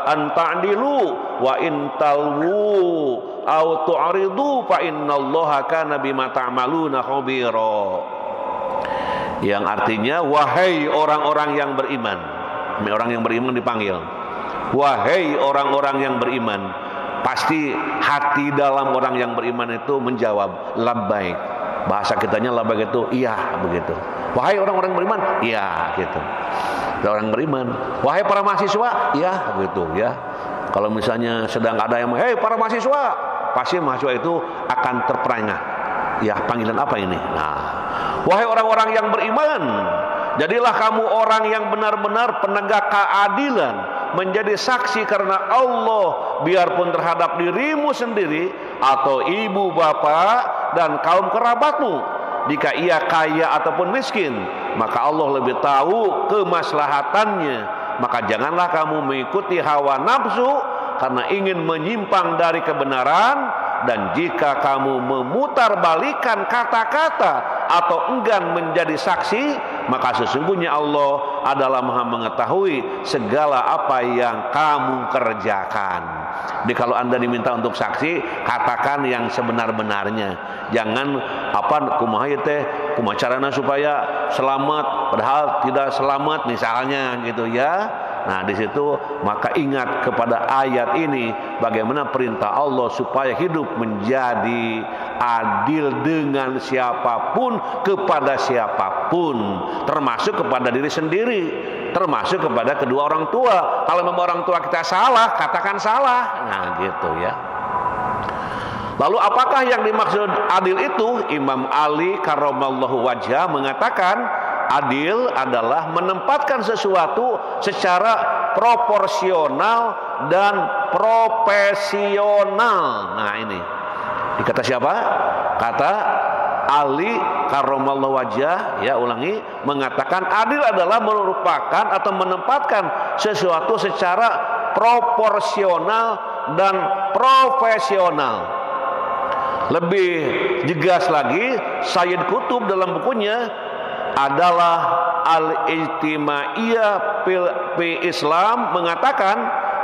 an ta'dilu wa in talwu aw tu'ridu fa innallaha kana bima ta'maluna khabira. Yang artinya, wahai orang-orang yang beriman. Orang yang beriman dipanggil, wahai orang-orang yang beriman. Pasti hati dalam orang yang beriman itu menjawab labbaik. Bahasa kitanya labbaik itu iya begitu. Wahai orang-orang beriman, iya gitu. Orang beriman. Wahai para mahasiswa, iya begitu ya. Kalau misalnya sedang ada yang, hei para mahasiswa, pasti mahasiswa itu akan terperangah. Ya, panggilan apa ini? Nah, wahai orang-orang yang beriman, jadilah kamu orang yang benar-benar penegak keadilan, menjadi saksi karena Allah, biarpun terhadap dirimu sendiri atau ibu bapak dan kaum kerabatmu. Jika ia kaya ataupun miskin, maka Allah lebih tahu kemaslahatannya. Maka janganlah kamu mengikuti hawa nafsu karena ingin menyimpang dari kebenaran. Dan jika kamu memutarbalikan kata-kata atau enggan menjadi saksi, maka sesungguhnya Allah adalah Maha mengetahui segala apa yang kamu kerjakan. Jadi kalau Anda diminta untuk saksi, katakan yang sebenar-benarnya. Jangan kumaha teh, kumaha carana supaya selamat padahal tidak selamat misalnya gitu ya. Nah, di situ maka ingat kepada ayat ini, bagaimana perintah Allah supaya hidup menjadi adil dengan siapapun, kepada siapapun, termasuk kepada diri sendiri, termasuk kepada kedua orang tua. Kalau memang orang tua kita salah, katakan salah. Nah, gitu ya. Lalu apakah yang dimaksud adil itu? Imam Ali karramallahu wajhah mengatakan, adil adalah menempatkan sesuatu secara proporsional dan profesional. Nah ini dikata siapa? Kata Ali karramallahu wajah, ya ulangi, mengatakan adil adalah merupakan atau menempatkan sesuatu secara proporsional dan profesional. Lebih jelas lagi, Sayyid Qutb dalam bukunya adalah Al-Ijtimaiyah fi Islam mengatakan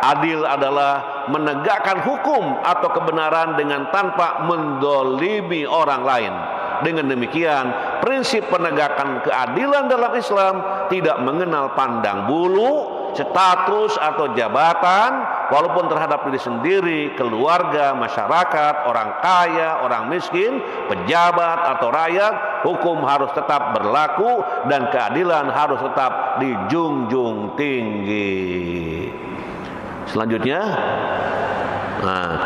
adil adalah menegakkan hukum atau kebenaran dengan tanpa mendolimi orang lain. Dengan demikian, prinsip penegakan keadilan dalam Islam tidak mengenal pandang bulu, status atau jabatan, walaupun terhadap diri sendiri, keluarga, masyarakat, orang kaya, orang miskin, pejabat atau rakyat, hukum harus tetap berlaku dan keadilan harus tetap dijunjung tinggi. Selanjutnya,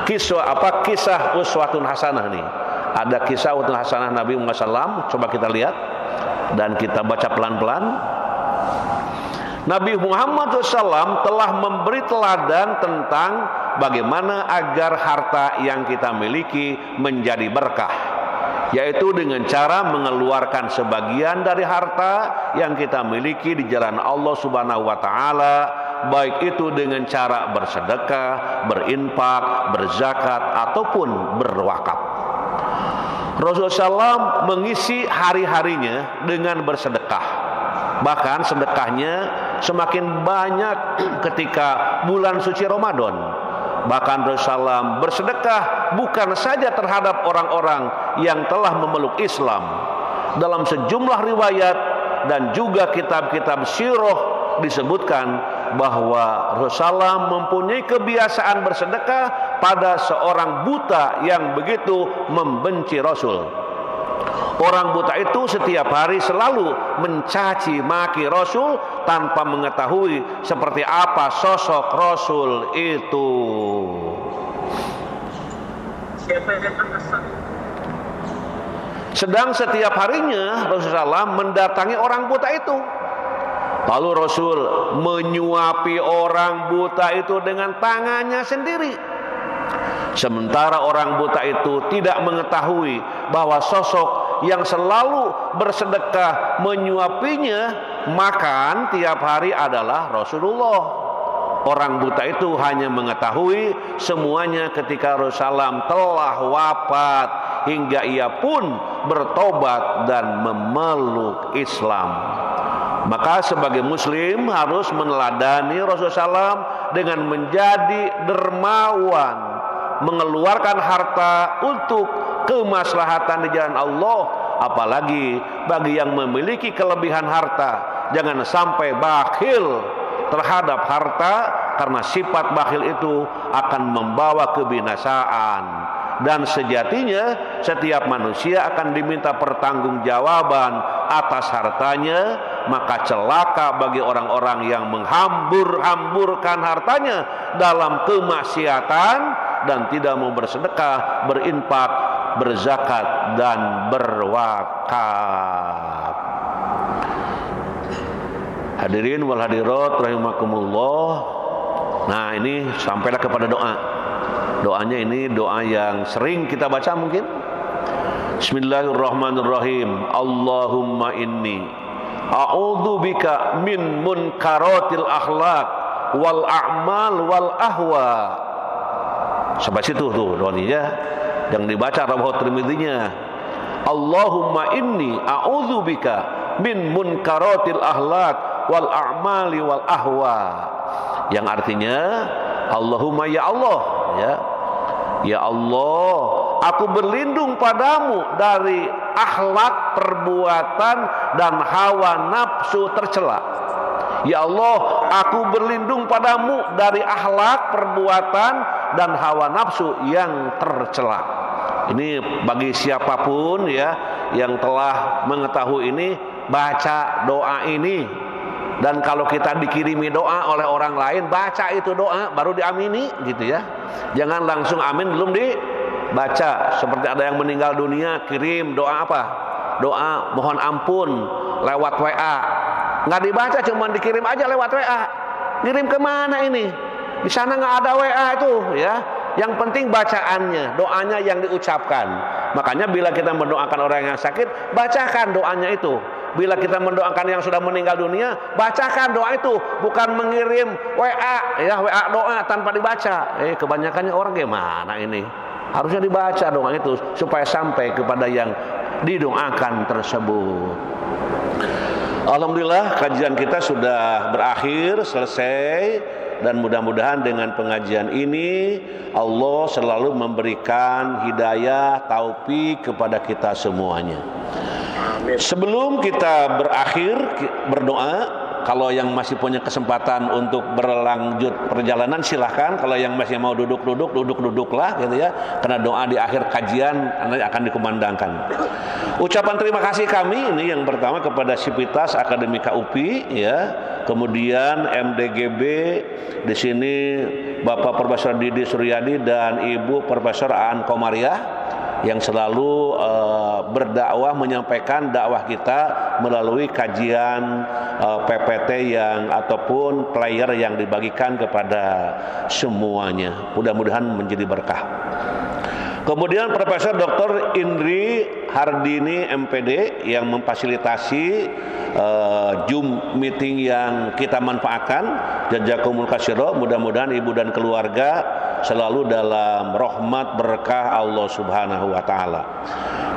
kisah uswatun hasanah nih. Ada kisah uswatun hasanah Nabi Muhammad SAW. Coba kita lihat dan kita baca pelan-pelan. Nabi Muhammad SAW telah memberi teladan tentang bagaimana agar harta yang kita miliki menjadi berkah, yaitu dengan cara mengeluarkan sebagian dari harta yang kita miliki di jalan Allah Subhanahu wa Ta'ala, baik itu dengan cara bersedekah, berinfak, berzakat ataupun berwakaf. Rasulullah SAW mengisi hari-harinya dengan bersedekah. Bahkan sedekahnya semakin banyak ketika bulan suci Ramadan. Bahkan Rasulullah SAW bersedekah bukan saja terhadap orang-orang yang telah memeluk Islam. Dalam sejumlah riwayat dan juga kitab-kitab sirah disebutkan bahwa Rasulullah mempunyai kebiasaan bersedekah pada seorang buta yang begitu membenci Rasul. Orang buta itu setiap hari selalu mencaci maki Rasul tanpa mengetahui seperti apa sosok Rasul itu. Sedang setiap harinya Rasulullah mendatangi orang buta itu. Lalu Rasul menyuapi orang buta itu dengan tangannya sendiri. Sementara orang buta itu tidak mengetahui bahwa sosok yang selalu bersedekah menyuapinya makan tiap hari adalah Rasulullah. Orang buta itu hanya mengetahui semuanya ketika Rasulullah telah wafat, hingga ia pun bertobat dan memeluk Islam. Maka sebagai muslim harus meneladani Rasulullah SAW dengan menjadi dermawan, mengeluarkan harta untuk kemaslahatan di jalan Allah. Apalagi bagi yang memiliki kelebihan harta, jangan sampai bakhil terhadap harta, karena sifat bakhil itu akan membawa kebinasaan. Dan sejatinya setiap manusia akan diminta pertanggungjawaban atas hartanya. Maka celaka bagi orang-orang yang menghambur-hamburkan hartanya dalam kemaksiatan dan tidak mau bersedekah, berinfak, berzakat dan berwakaf. Hadirin wal hadirat rahimakumullah. Nah, ini sampailah kepada doa. Doanya ini doa yang sering kita baca mungkin. Bismillahirrahmanirrahim. Allahumma inni a'udzubika min munkaratil akhlaq wal a'mal wal ahwa. Sampai situ tuh doanya yang dibaca Rawahu Tirmidzi-nya. Allahumma inni a'udzubika min munkaratil akhlaq wal a'mali wal ahwa. Yang artinya Allahumma ya Allah, ya Allah, aku berlindung padamu dari akhlak, perbuatan dan hawa nafsu tercela. Ya Allah, aku berlindung padamu dari akhlak, perbuatan dan hawa nafsu yang tercela. Ini bagi siapapun ya yang telah mengetahui ini, baca doa ini. Dan kalau kita dikirimi doa oleh orang lain, baca itu doa baru diamini gitu ya. Jangan langsung amin belum dibaca. Seperti ada yang meninggal dunia, kirim doa apa? Doa mohon ampun lewat WA. Nggak dibaca, cuma dikirim aja lewat WA. Kirim kemana ini? Di sana nggak ada WA itu, ya. Yang penting bacaannya, doanya yang diucapkan. Makanya bila kita mendoakan orang yang sakit, bacakan doanya itu. Bila kita mendoakan yang sudah meninggal dunia, bacakan doa itu, bukan mengirim WA, ya WA doa tanpa dibaca. Kebanyakannya orang gimana ini? Harusnya dibaca doa itu supaya sampai kepada yang didoakan tersebut. Alhamdulillah kajian kita sudah berakhir, selesai, dan mudah-mudahan dengan pengajian ini Allah selalu memberikan hidayah, taufik kepada kita semuanya. Sebelum kita berakhir berdoa, kalau yang masih punya kesempatan untuk berlanjut perjalanan silahkan. Kalau yang masih mau duduklah gitu ya. Karena doa di akhir kajian nanti akan dikumandangkan. Ucapan terima kasih kami ini yang pertama kepada Sivitas Akademika UPI ya. Kemudian MDGB di sini Bapak Profesor Didi Suryadi dan Ibu Profesor Aan Komariah yang selalu berdakwah, menyampaikan dakwah kita melalui kajian PPT yang ataupun player yang dibagikan kepada semuanya. Mudah-mudahan menjadi berkah. Kemudian Profesor Dr. Indri Hardini MPD yang memfasilitasi Zoom meeting yang kita manfaatkan. Jazakumul khairan. Mudah-mudahan ibu dan keluarga selalu dalam rahmat berkah Allah Subhanahu wa taala.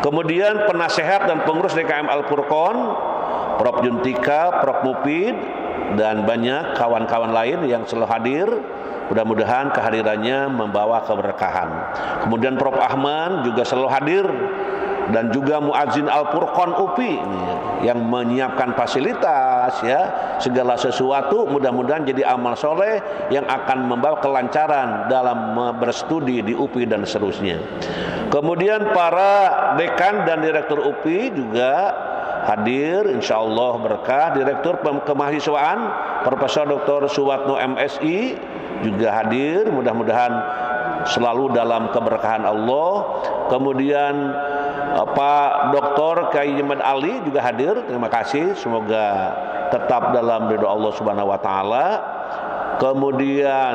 Kemudian penasehat dan pengurus DKM Al-Furqon, Prof Juntika, Prof Mupid, dan banyak kawan-kawan lain yang selalu hadir. Mudah-mudahan kehadirannya membawa keberkahan. Kemudian Prof Ahman juga selalu hadir, dan juga Muadzin Al-Furqon UPI yang menyiapkan fasilitas ya, segala sesuatu mudah-mudahan jadi amal soleh yang akan membawa kelancaran dalam berstudi di UPI dan seterusnya. Kemudian para dekan dan direktur UPI juga hadir, insya Allah berkah. Direktur Kemahasiswaan Profesor Dr. Suwatno MSI juga hadir, mudah-mudahan selalu dalam keberkahan Allah. Kemudian Pak Dr. Kiai Ahmad Ali juga hadir, terima kasih, semoga tetap dalam ridho Allah Subhanahu wa taala. Kemudian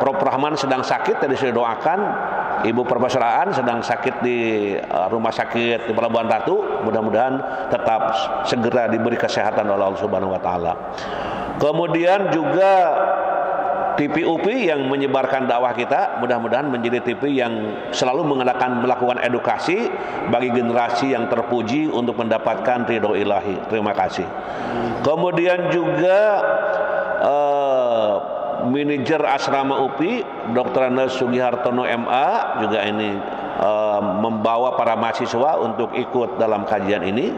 Prof Rahman sedang sakit, tadi sudah doakan. Ibu Profesor Aan sedang sakit di rumah sakit di Pelabuhan Ratu, mudah-mudahan tetap segera diberi kesehatan oleh Allah Subhanahu wa taala. Kemudian juga TV UPI yang menyebarkan dakwah kita, mudah-mudahan menjadi TV yang selalu melakukan edukasi bagi generasi yang terpuji untuk mendapatkan ridho ilahi. Terima kasih. Kemudian juga manajer asrama UPI Dr. Andes Sugihartono MA juga ini membawa para mahasiswa untuk ikut dalam kajian ini.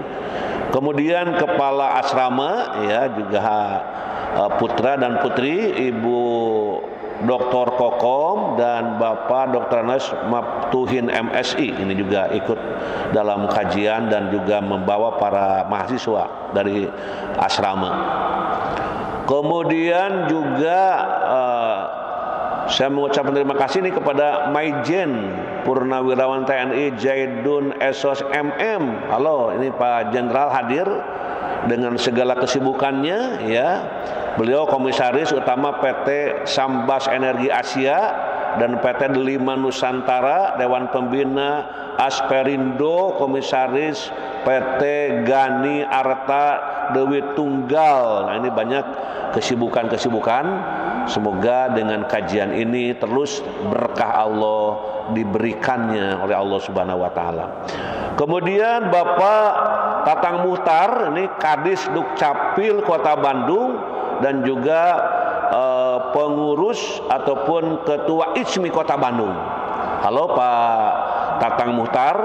Kemudian kepala asrama ya juga putra dan putri Ibu Dr. Kokom dan Bapak Dr. Anas Maftuhin MSI ini juga ikut dalam kajian dan juga membawa para mahasiswa dari asrama. Kemudian juga saya mengucapkan terima kasih nih kepada Maijen Purnawirawan TNI Zaidun Esos MM. Halo, ini Pak Jenderal hadir dengan segala kesibukannya ya. Beliau komisaris utama PT Sambas Energi Asia dan PT Delima Nusantara, Dewan Pembina Asperindo, komisaris PT Gani Arta Dewi Tunggal. Nah, ini banyak kesibukan-kesibukan. Semoga dengan kajian ini terus berkah Allah diberikannya oleh Allah Subhanahu wa taala. Kemudian Bapak Tatang Muhtar, ini Kadis Dukcapil Kota Bandung dan juga pengurus ataupun ketua ICMI Kota Bandung. Halo Pak Tatang Muhtar,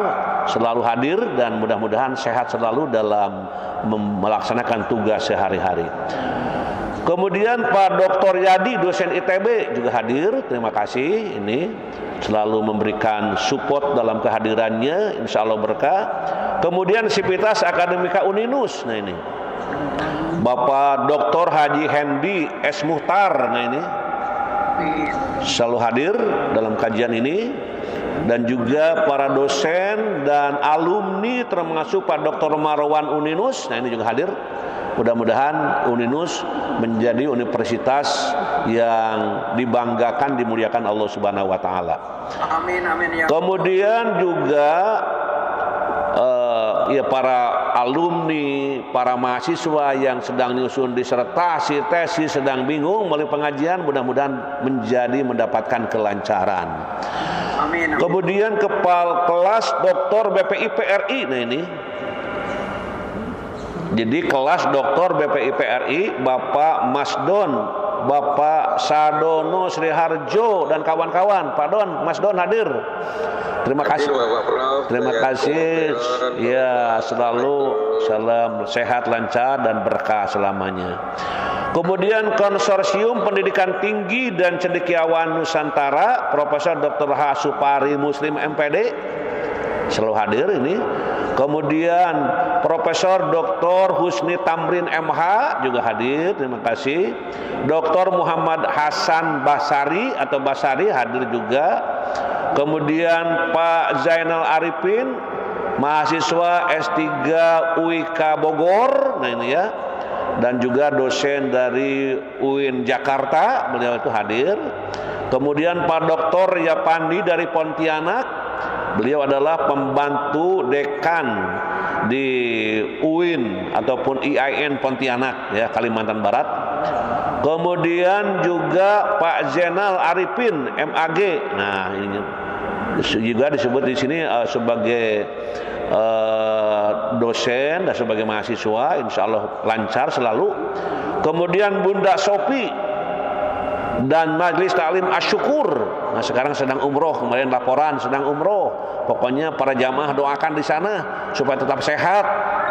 selalu hadir dan mudah-mudahan sehat selalu dalam melaksanakan tugas sehari-hari. Kemudian Pak Dr. Yadi, dosen ITB juga hadir, terima kasih, ini selalu memberikan support dalam kehadirannya, insya Allah berkah. Kemudian Sivitas Akademika Uninus, nah ini Bapak Dr. Haji Hendi S. Muhtar, nah ini selalu hadir dalam kajian ini, dan juga para dosen dan alumni termasuk Pak Dr. Marwan Uninus. Nah, ini juga hadir. Mudah-mudahan Uninus menjadi universitas yang dibanggakan, dimuliakan Allah Subhanahu wa taala. Amin amin ya. Kemudian juga ya para alumni, para mahasiswa yang sedang nyusun disertasi, tesis, sedang bingung melalui pengajian, mudah-mudahan mendapatkan kelancaran. Amin, amin. Kemudian kepala kelas Doktor BPI PRI. Nah ini, jadi kelas Doktor BPI PRI Bapak Masdon, Bapak Sadono Sriharjo dan kawan-kawan. Pak Don, Mas Don hadir. Terima kasih. Terima kasih. Ya, selalu salam sehat, lancar dan berkah selamanya. Kemudian Konsorsium Pendidikan Tinggi dan Cendekiawan Nusantara Profesor Dr. H. Supari Muslim MPD selalu hadir ini. Kemudian Profesor Dr. Husni Tamrin MH juga hadir, terima kasih. Dr. Muhammad Hasan Basari atau Basari hadir juga. Kemudian Pak Zainal Arifin, mahasiswa S3 UIK Bogor, nah ini ya. Dan juga dosen dari UIN Jakarta, beliau itu hadir. Kemudian Pak Dr. Yapandi dari Pontianak, beliau adalah pembantu dekan di UIN ataupun IAIN Pontianak ya, Kalimantan Barat. Kemudian juga Pak Zainal Arifin MAG. Nah, ini juga disebut di sini sebagai dosen dan sebagai mahasiswa, insya Allah lancar selalu. Kemudian Bunda Sopi dan Majelis Taklim Asyukur. Nah, sekarang sedang umroh, kemarin laporan sedang umroh. Pokoknya para jamaah doakan di sana supaya tetap sehat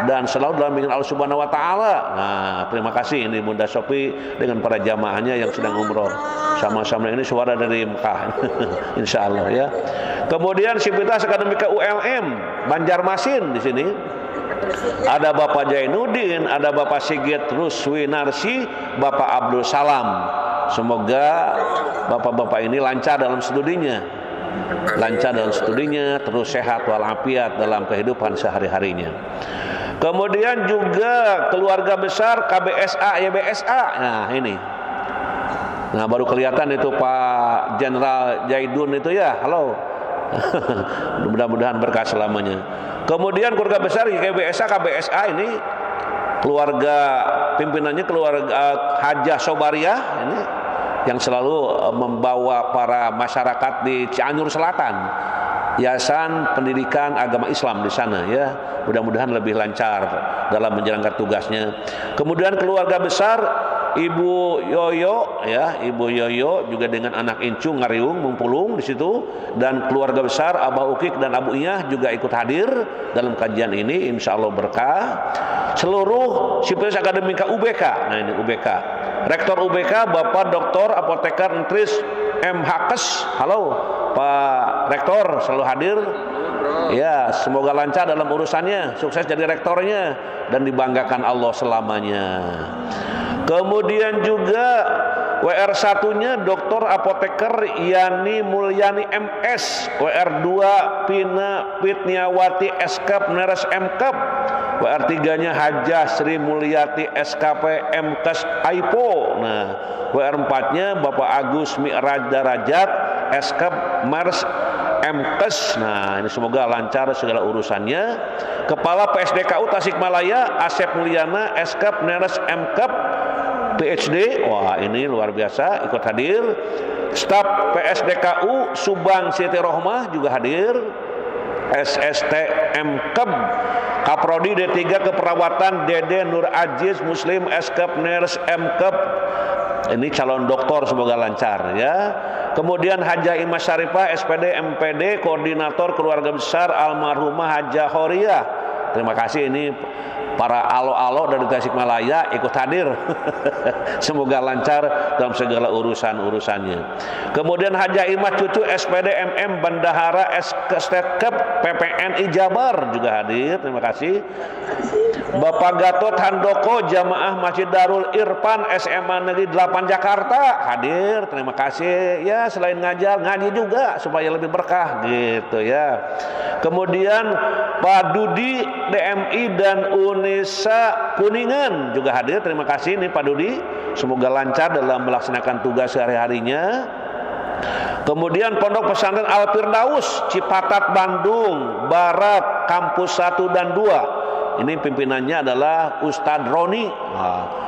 dan selalu dalam bimbingan Allah Subhanahu wa taala. Nah, terima kasih ini Bunda Sopi dengan para jamaahnya yang sedang umroh. Sama-sama ini suara dari Mekah. Insya Allah ya. Kemudian Sivitas Akademika ULM Banjarmasin di sini. Ada Bapak Jainuddin, ada Bapak Sigit Ruswinarsi, Bapak Abdul Salam. Semoga bapak-bapak ini lancar dalam studinya, terus sehat walafiat dalam kehidupan sehari-harinya. Kemudian juga keluarga besar KBSA YBSA. Nah ini, nah baru kelihatan itu Pak Jenderal Jaidun itu ya, halo. Mudah-mudahan berkah selamanya. Kemudian keluarga besar YBSA KBSA ini, keluarga pimpinannya keluarga Hajah Sobariah ini, yang selalu membawa para masyarakat di Cianjur Selatan, Yayasan Pendidikan Agama Islam di sana ya. Mudah-mudahan lebih lancar dalam menjalankan tugasnya. Kemudian keluarga besar Ibu Yoyo ya, Ibu Yoyo juga dengan anak Incu Ngariung Mempulung di situ, dan keluarga besar Abah Ukik dan Abu Iyah juga ikut hadir dalam kajian ini, insya Allah berkah. Seluruh Sivitas Akademika UBK, nah ini UBK, Rektor UBK Bapak Dr. Apoteker Entris M. Hakes, halo Pak Rektor selalu hadir. Ya, semoga lancar dalam urusannya, sukses jadi rektornya dan dibanggakan Allah selamanya. Kemudian juga WR1-nya Dr. Apoteker Yani Mulyani MS, WR2 Pina Pitniawati SKP Neres MKep, WR3-nya Hajah Sri Mulyati SKP MKes AIPO. Nah, WR4-nya Bapak Agus Mi'raj Darajat SKP Mers MKes. Nah, ini semoga lancar segala urusannya. Kepala PSDKU Tasikmalaya Asep Mulyana SKP Neres MKep PhD, wah ini luar biasa ikut hadir. Staf PSDKU Subang Siti Rohmah juga hadir. SST MKeb Kaprodi D3 Keperawatan Dede Nur Aziz Muslim SKep Ners MKeb. Ini calon doktor, semoga lancar ya. Kemudian Hajah Imas Syarifah SPD MPD Koordinator Keluarga Besar Almarhumah Hajah Horia. Terima kasih, ini para alo-alo dari Tasikmalaya ikut hadir. Semoga lancar dalam segala urusan-urusannya. Kemudian Hajah Imas Cucu SPD MM Bendahara SKep PPNI Jabar juga hadir. Terima kasih. Bapak Gatot Handoko jamaah Masjid Darul Irfan SMA Negeri 8 Jakarta hadir, terima kasih ya. Selain ngajar ngaji juga supaya lebih berkah gitu ya. Kemudian Pak Dudi DMI dan Unisa Kuningan juga hadir, terima kasih nih Pak Dudi, semoga lancar dalam melaksanakan tugas sehari-harinya. Kemudian Pondok Pesantren Al Firdaus Cipatat Bandung Barat Kampus 1 dan 2. Ini pimpinannya adalah Ustadz Roni.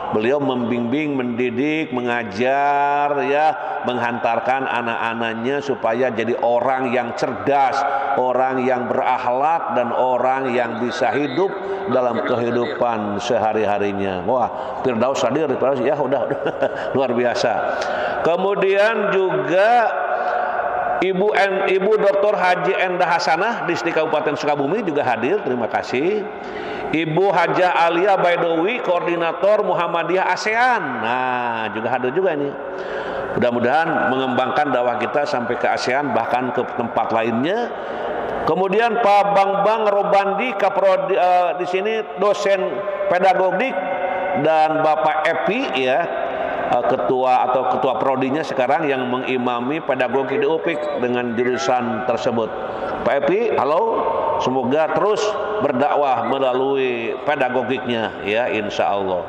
Beliau membimbing, mendidik, mengajar ya, menghantarkan anak-anaknya supaya jadi orang yang cerdas, orang yang berakhlak dan orang yang bisa hidup dalam kehidupan sehari-harinya. Wah, Firdaus hadir, Firdaus ya udah luar biasa. Kemudian juga Ibu Dr. Haji Endah Hasanah Distrik Kabupaten Sukabumi juga hadir, terima kasih. Ibu Hajah Alia Baidowi Koordinator Muhammadiyah ASEAN, nah juga hadir juga ini. Mudah-mudahan mengembangkan dakwah kita sampai ke ASEAN bahkan ke tempat lainnya. Kemudian Pak Bang Robandi Kaprodi di sini dosen pedagogik, dan Bapak Epi ya, ketua prodinya sekarang yang mengimami pedagogi di UPIK dengan jurusan tersebut. Pak Epi, halo, semoga terus berdakwah melalui pedagogiknya ya, insya Allah.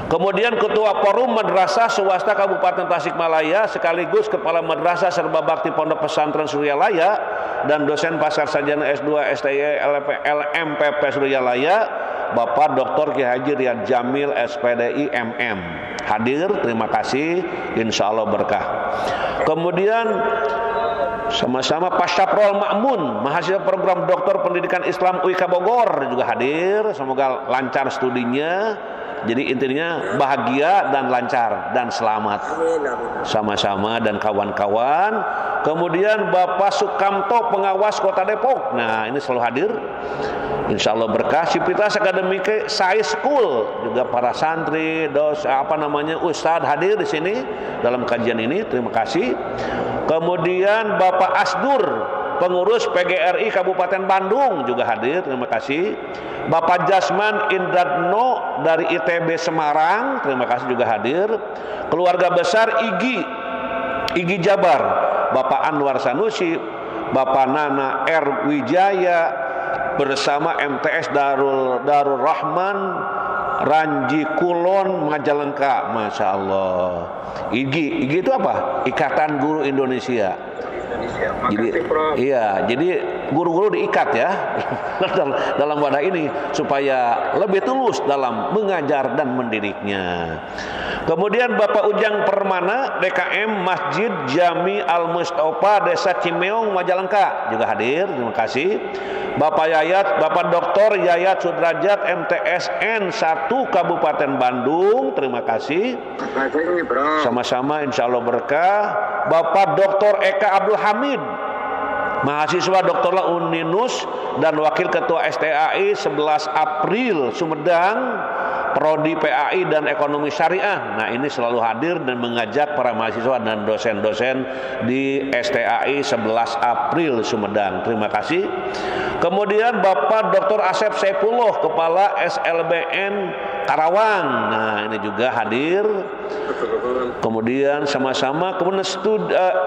Kemudian Ketua Forum Madrasah Swasta Kabupaten Tasikmalaya sekaligus Kepala Madrasah Serba Bakti Pondok Pesantren Suryalaya dan dosen Pasar Sarjana S2 STY LMPP Suryalaya Bapak Dr. Ki Haji Riyad Jamil SPDI MM hadir, terima kasih, insya Allah berkah. Kemudian sama-sama Pak Syaprol Ma'mun mahasiswa program Doktor Pendidikan Islam UIK Bogor juga hadir, semoga lancar studinya. Jadi intinya bahagia dan lancar dan selamat sama-sama dan kawan-kawan. Kemudian Bapak Sukamto pengawas Kota Depok, nah ini selalu hadir, insya Allah berkah. Sivitas Akademik Sai School juga para santri, ustadz hadir di sini dalam kajian ini, terima kasih. Kemudian Bapak Asdur pengurus PGRI Kabupaten Bandung juga hadir, terima kasih. Bapak Jasman Indradno dari ITB Semarang, terima kasih juga hadir. Keluarga besar Igi Jabar, Bapak Anwar Sanusi, Bapak Nana R. Wijaya bersama MTS Darul Rahman Ranji Kulon Majalengka, Masya Allah. Igi itu apa? Ikatan Guru Indonesia. Jadi guru-guru diikat ya dalam wadah ini supaya lebih tulus dalam mengajar dan mendidiknya. Kemudian Bapak Ujang Permana DKM Masjid Jami Al Mustafa Desa Cimeong Majalengka juga hadir, terima kasih. Bapak Dr. Yayat Sudrajat MTSN 1 Kabupaten Bandung, terima kasih. Sama-sama insya Allah berkah. Bapak Dr. Eka Abdul Hamid mahasiswa Doktorla Uninus dan Wakil Ketua STAI 11 April Sumedang Prodi PAI dan Ekonomi Syariah. Nah ini selalu hadir dan mengajak para mahasiswa dan dosen-dosen di STAI 11 April Sumedang, terima kasih. Kemudian Bapak Dr. Asep Saifullah Kepala SLBN Karawang, nah ini juga hadir. Kemudian sama-sama kemudian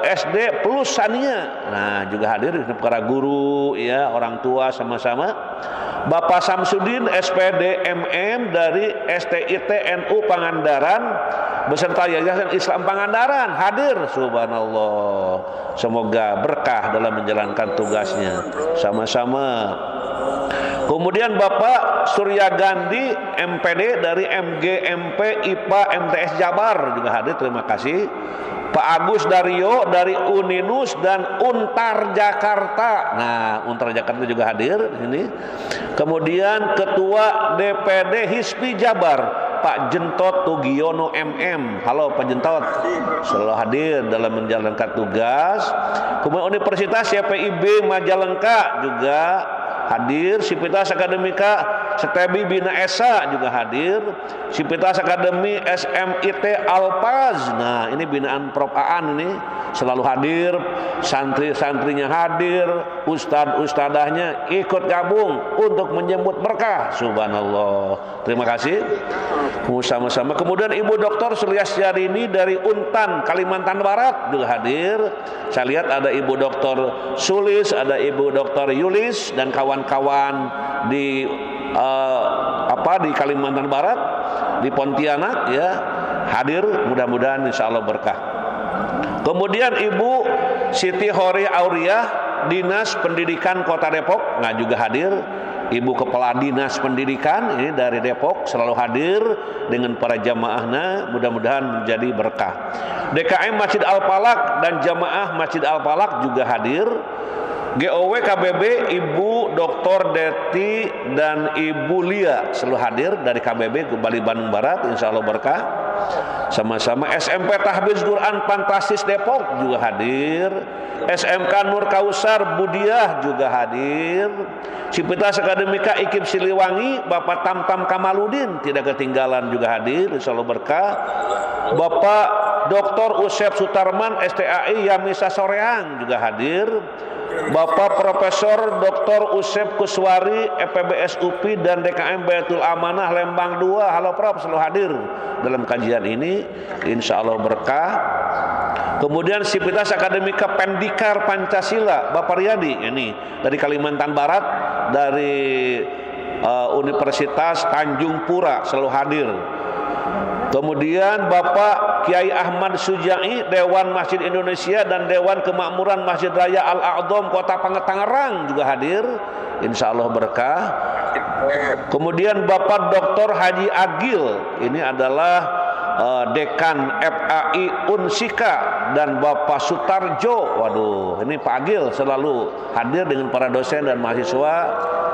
SD plus Sania, nah juga hadir para guru ya, orang tua sama-sama. Bapak Samsudin SPD MM dari STIT NU Pangandaran beserta Yayasan Islam Pangandaran hadir, subhanallah. Semoga berkah dalam menjalankan tugasnya sama-sama. Kemudian Bapak Surya Gandhi MPD dari MGMP IPA MTS Jabar juga hadir, terima kasih. Pak Agus Dario dari Uninus dan Untar Jakarta. Nah, Untar Jakarta juga hadir di sini. Kemudian Ketua DPD HISPI Jabar, Pak Jentot Tugiono MM. Halo Pak Jentot, selalu hadir dalam menjalankan tugas. Kemudian Universitas YPIB Majalengka juga hadir. Sivitas Akademika Setebi Bina Esa juga hadir. Sivitas Akademi SMIT Alpaz, nah ini binaan Prof Aan ini selalu hadir, santri-santrinya hadir, ustad-ustadahnya ikut gabung untuk menyambut berkah. Subhanallah. Terima kasih. Sama-sama. Kemudian Ibu Dr. Suliasyahrini dari Untan, Kalimantan Barat juga hadir. Saya lihat ada Ibu Dr. Sulis, ada Ibu Dr. Yulis dan kawan-kawan di di Kalimantan Barat, di Pontianak ya, hadir, mudah-mudahan insyaallah berkah. Kemudian Ibu Siti Hori Auriah, Dinas Pendidikan Kota Depok, juga hadir. Ibu Kepala Dinas Pendidikan ini dari Depok selalu hadir dengan para jamaahnya, mudah-mudahan menjadi berkah. DKM Masjid Al-Falak dan jamaah Masjid Al-Falak juga hadir. GOW KBB Ibu Dr. Deti dan Ibu Lia selalu hadir dari KBB Bali Bandung Barat, insya Allah berkah. Sama-sama SMP Tahfiz Quran Fantastis Depok juga hadir. SMK Nur Kausar Budiah juga hadir. Sivitas Akademika IKIP Siliwangi Bapak Tamtam Kamaludin tidak ketinggalan juga hadir, insya Allah berkah. Bapak Dr. Usep Sutarman STAI Yamisa Soreang juga hadir. Bapak Profesor Dr. Usep Kuswari EPBS UPI dan DKM Baitul Amanah Lembang 2, halo Prof, selalu hadir dalam kajian ini, insya Allah berkah. Kemudian Sivitas Akademika Pendikar Pancasila Bapak Riyadi ini dari Kalimantan Barat, dari Universitas Tanjung Pura selalu hadir. Kemudian Bapak Kiai Ahmad Sujai Dewan Masjid Indonesia dan Dewan Kemakmuran Masjid Raya Al-A'dham Kota Tangerang juga hadir, insya Allah berkah. Kemudian Bapak Dr. Haji Agil, ini adalah Dekan FAI Unsika, dan Bapak Sutarjo, waduh ini Pak Agil selalu hadir dengan para dosen dan mahasiswa.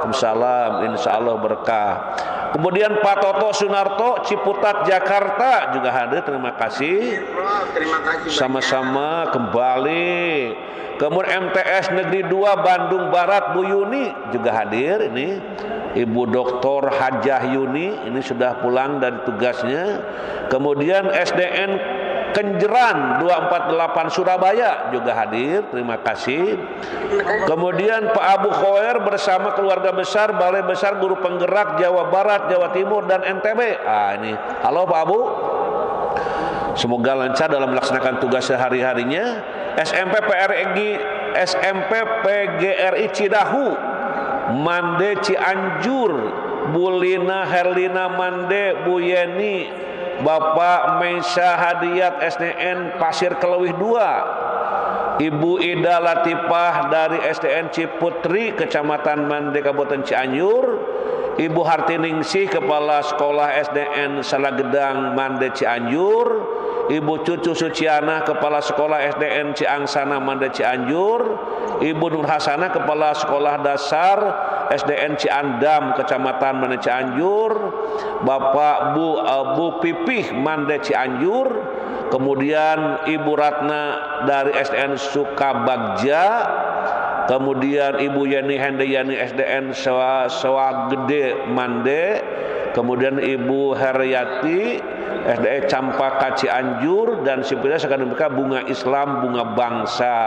Waalaikumsalam, insya Allah berkah. Kemudian Pak Toto Sunarto Ciputat Jakarta juga hadir, terima kasih. Sama-sama kembali. Kemudian MTS Negeri 2 Bandung Barat Bu Yuni juga hadir, ini Ibu Dr. Hajah Yuni ini sudah pulang dari tugasnya. Kemudian SDN Kenjeran 248 Surabaya juga hadir, terima kasih. Kemudian Pak Abu Khoer bersama keluarga besar Balai Besar Guru Penggerak Jawa Barat, Jawa Timur dan NTB. Ini halo Pak Abu, semoga lancar dalam melaksanakan tugas sehari-harinya. SMP PGRI Cidahu Mande Cianjur, Bu Lina Herlina Mande, Bu Yeni, Bapak Meisha Hadiat SDN Pasir Kelewih 2, Ibu Ida Latifah dari SDN Ciputri Kecamatan Mande Kabupaten Cianjur, Ibu Hartiningsih Kepala Sekolah SDN Salagedang Mande Cianjur, Ibu Cucu Suciana Kepala Sekolah SDN Ciangsana Mande Cianjur, Ibu Nur Hasanah Kepala Sekolah Dasar SDN Ciandam Kecamatan Mande Cianjur, Bapak Bu Pipih Mande Cianjur, kemudian Ibu Ratna dari SDN Sukabagja, kemudian Ibu Yeni Hendayani SDN Sawagede Mande, kemudian Ibu Heryati SDN Campaka Cianjur, dan Sivitas Akademika Bunga Islam Bunga Bangsa.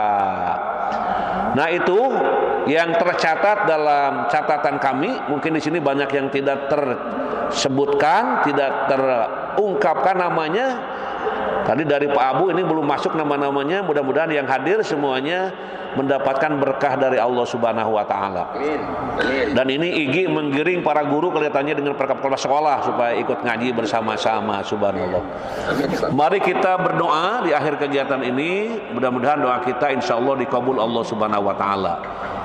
Nah itu yang tercatat dalam catatan kami. Mungkin di sini banyak yang tidak tersebutkan, tidak terungkapkan namanya. Tadi dari Pak Abu ini belum masuk nama-namanya. Mudah-mudahan yang hadir semuanya mendapatkan berkah dari Allah Subhanahu wa taala. Dan ini Igi menggiring para guru kelihatannya dengan kepala sekolah supaya ikut ngaji bersama-sama. Subhanallah. Mari kita berdoa di akhir kegiatan ini, mudah-mudahan doa kita insyaallah dikabul Allah Subhanahu wa taala.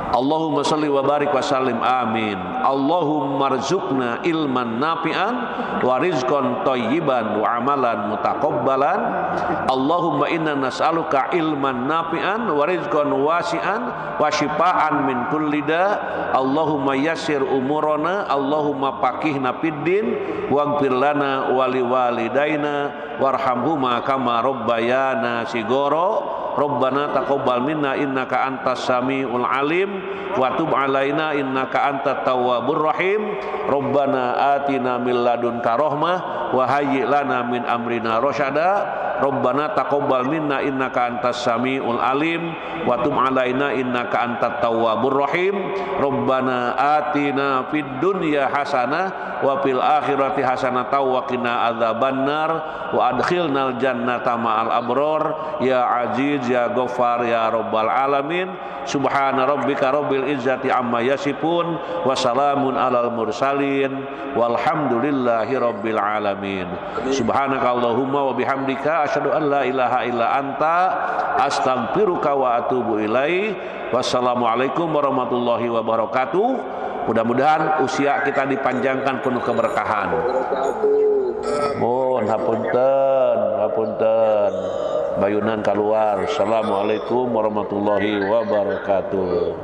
Allahumma salli wa barik wa sallim, amin. Allahumma rzuqna ilman nafi'an wa rizqan thayyiban wa amalan mutaqabbalan. Allahumma inna nas'aluka ilman nafi'an wa rizqan wasi'an wa shifaan min kulli da. Allahumma yassir umurana, Allahumma faqihna fid din waghfir lana wa liwalidaina warhamhuma kama rabbayana sigoro. Rabbana taqabbal minna innaka antas samiul alim wa tub alaina innaka antat tawwabur rahim. Rabbana atina min ladunka rahmah wa hayyi lana min amrina rasyada. Rabbana taqabbal minna innaka antas samiul alim wa tub alaina innaka antat tawwabur rahim. Rabbana atina fid dunya hasanah wa fil akhirati hasanah wa qina adzabannar wa adkhilnal jannata ma'al abror ya aziz ya ghaffar ya rabbal alamin. Subhana rabbika rabbil izzati amma yasifun wa salamun alal mursalin walhamdulillahi rabbil alamin. Subhanakallahumma wa bihamdika asyhadu an la ilaha illa anta astaghfiruka wa atubu ilaik. Wassalamualaikum warahmatullahi wabarakatuh. Mudah-mudahan usia kita dipanjangkan penuh keberkahan. Mohon hapunten. Bayunan keluar. Assalamualaikum warahmatullahi wabarakatuh.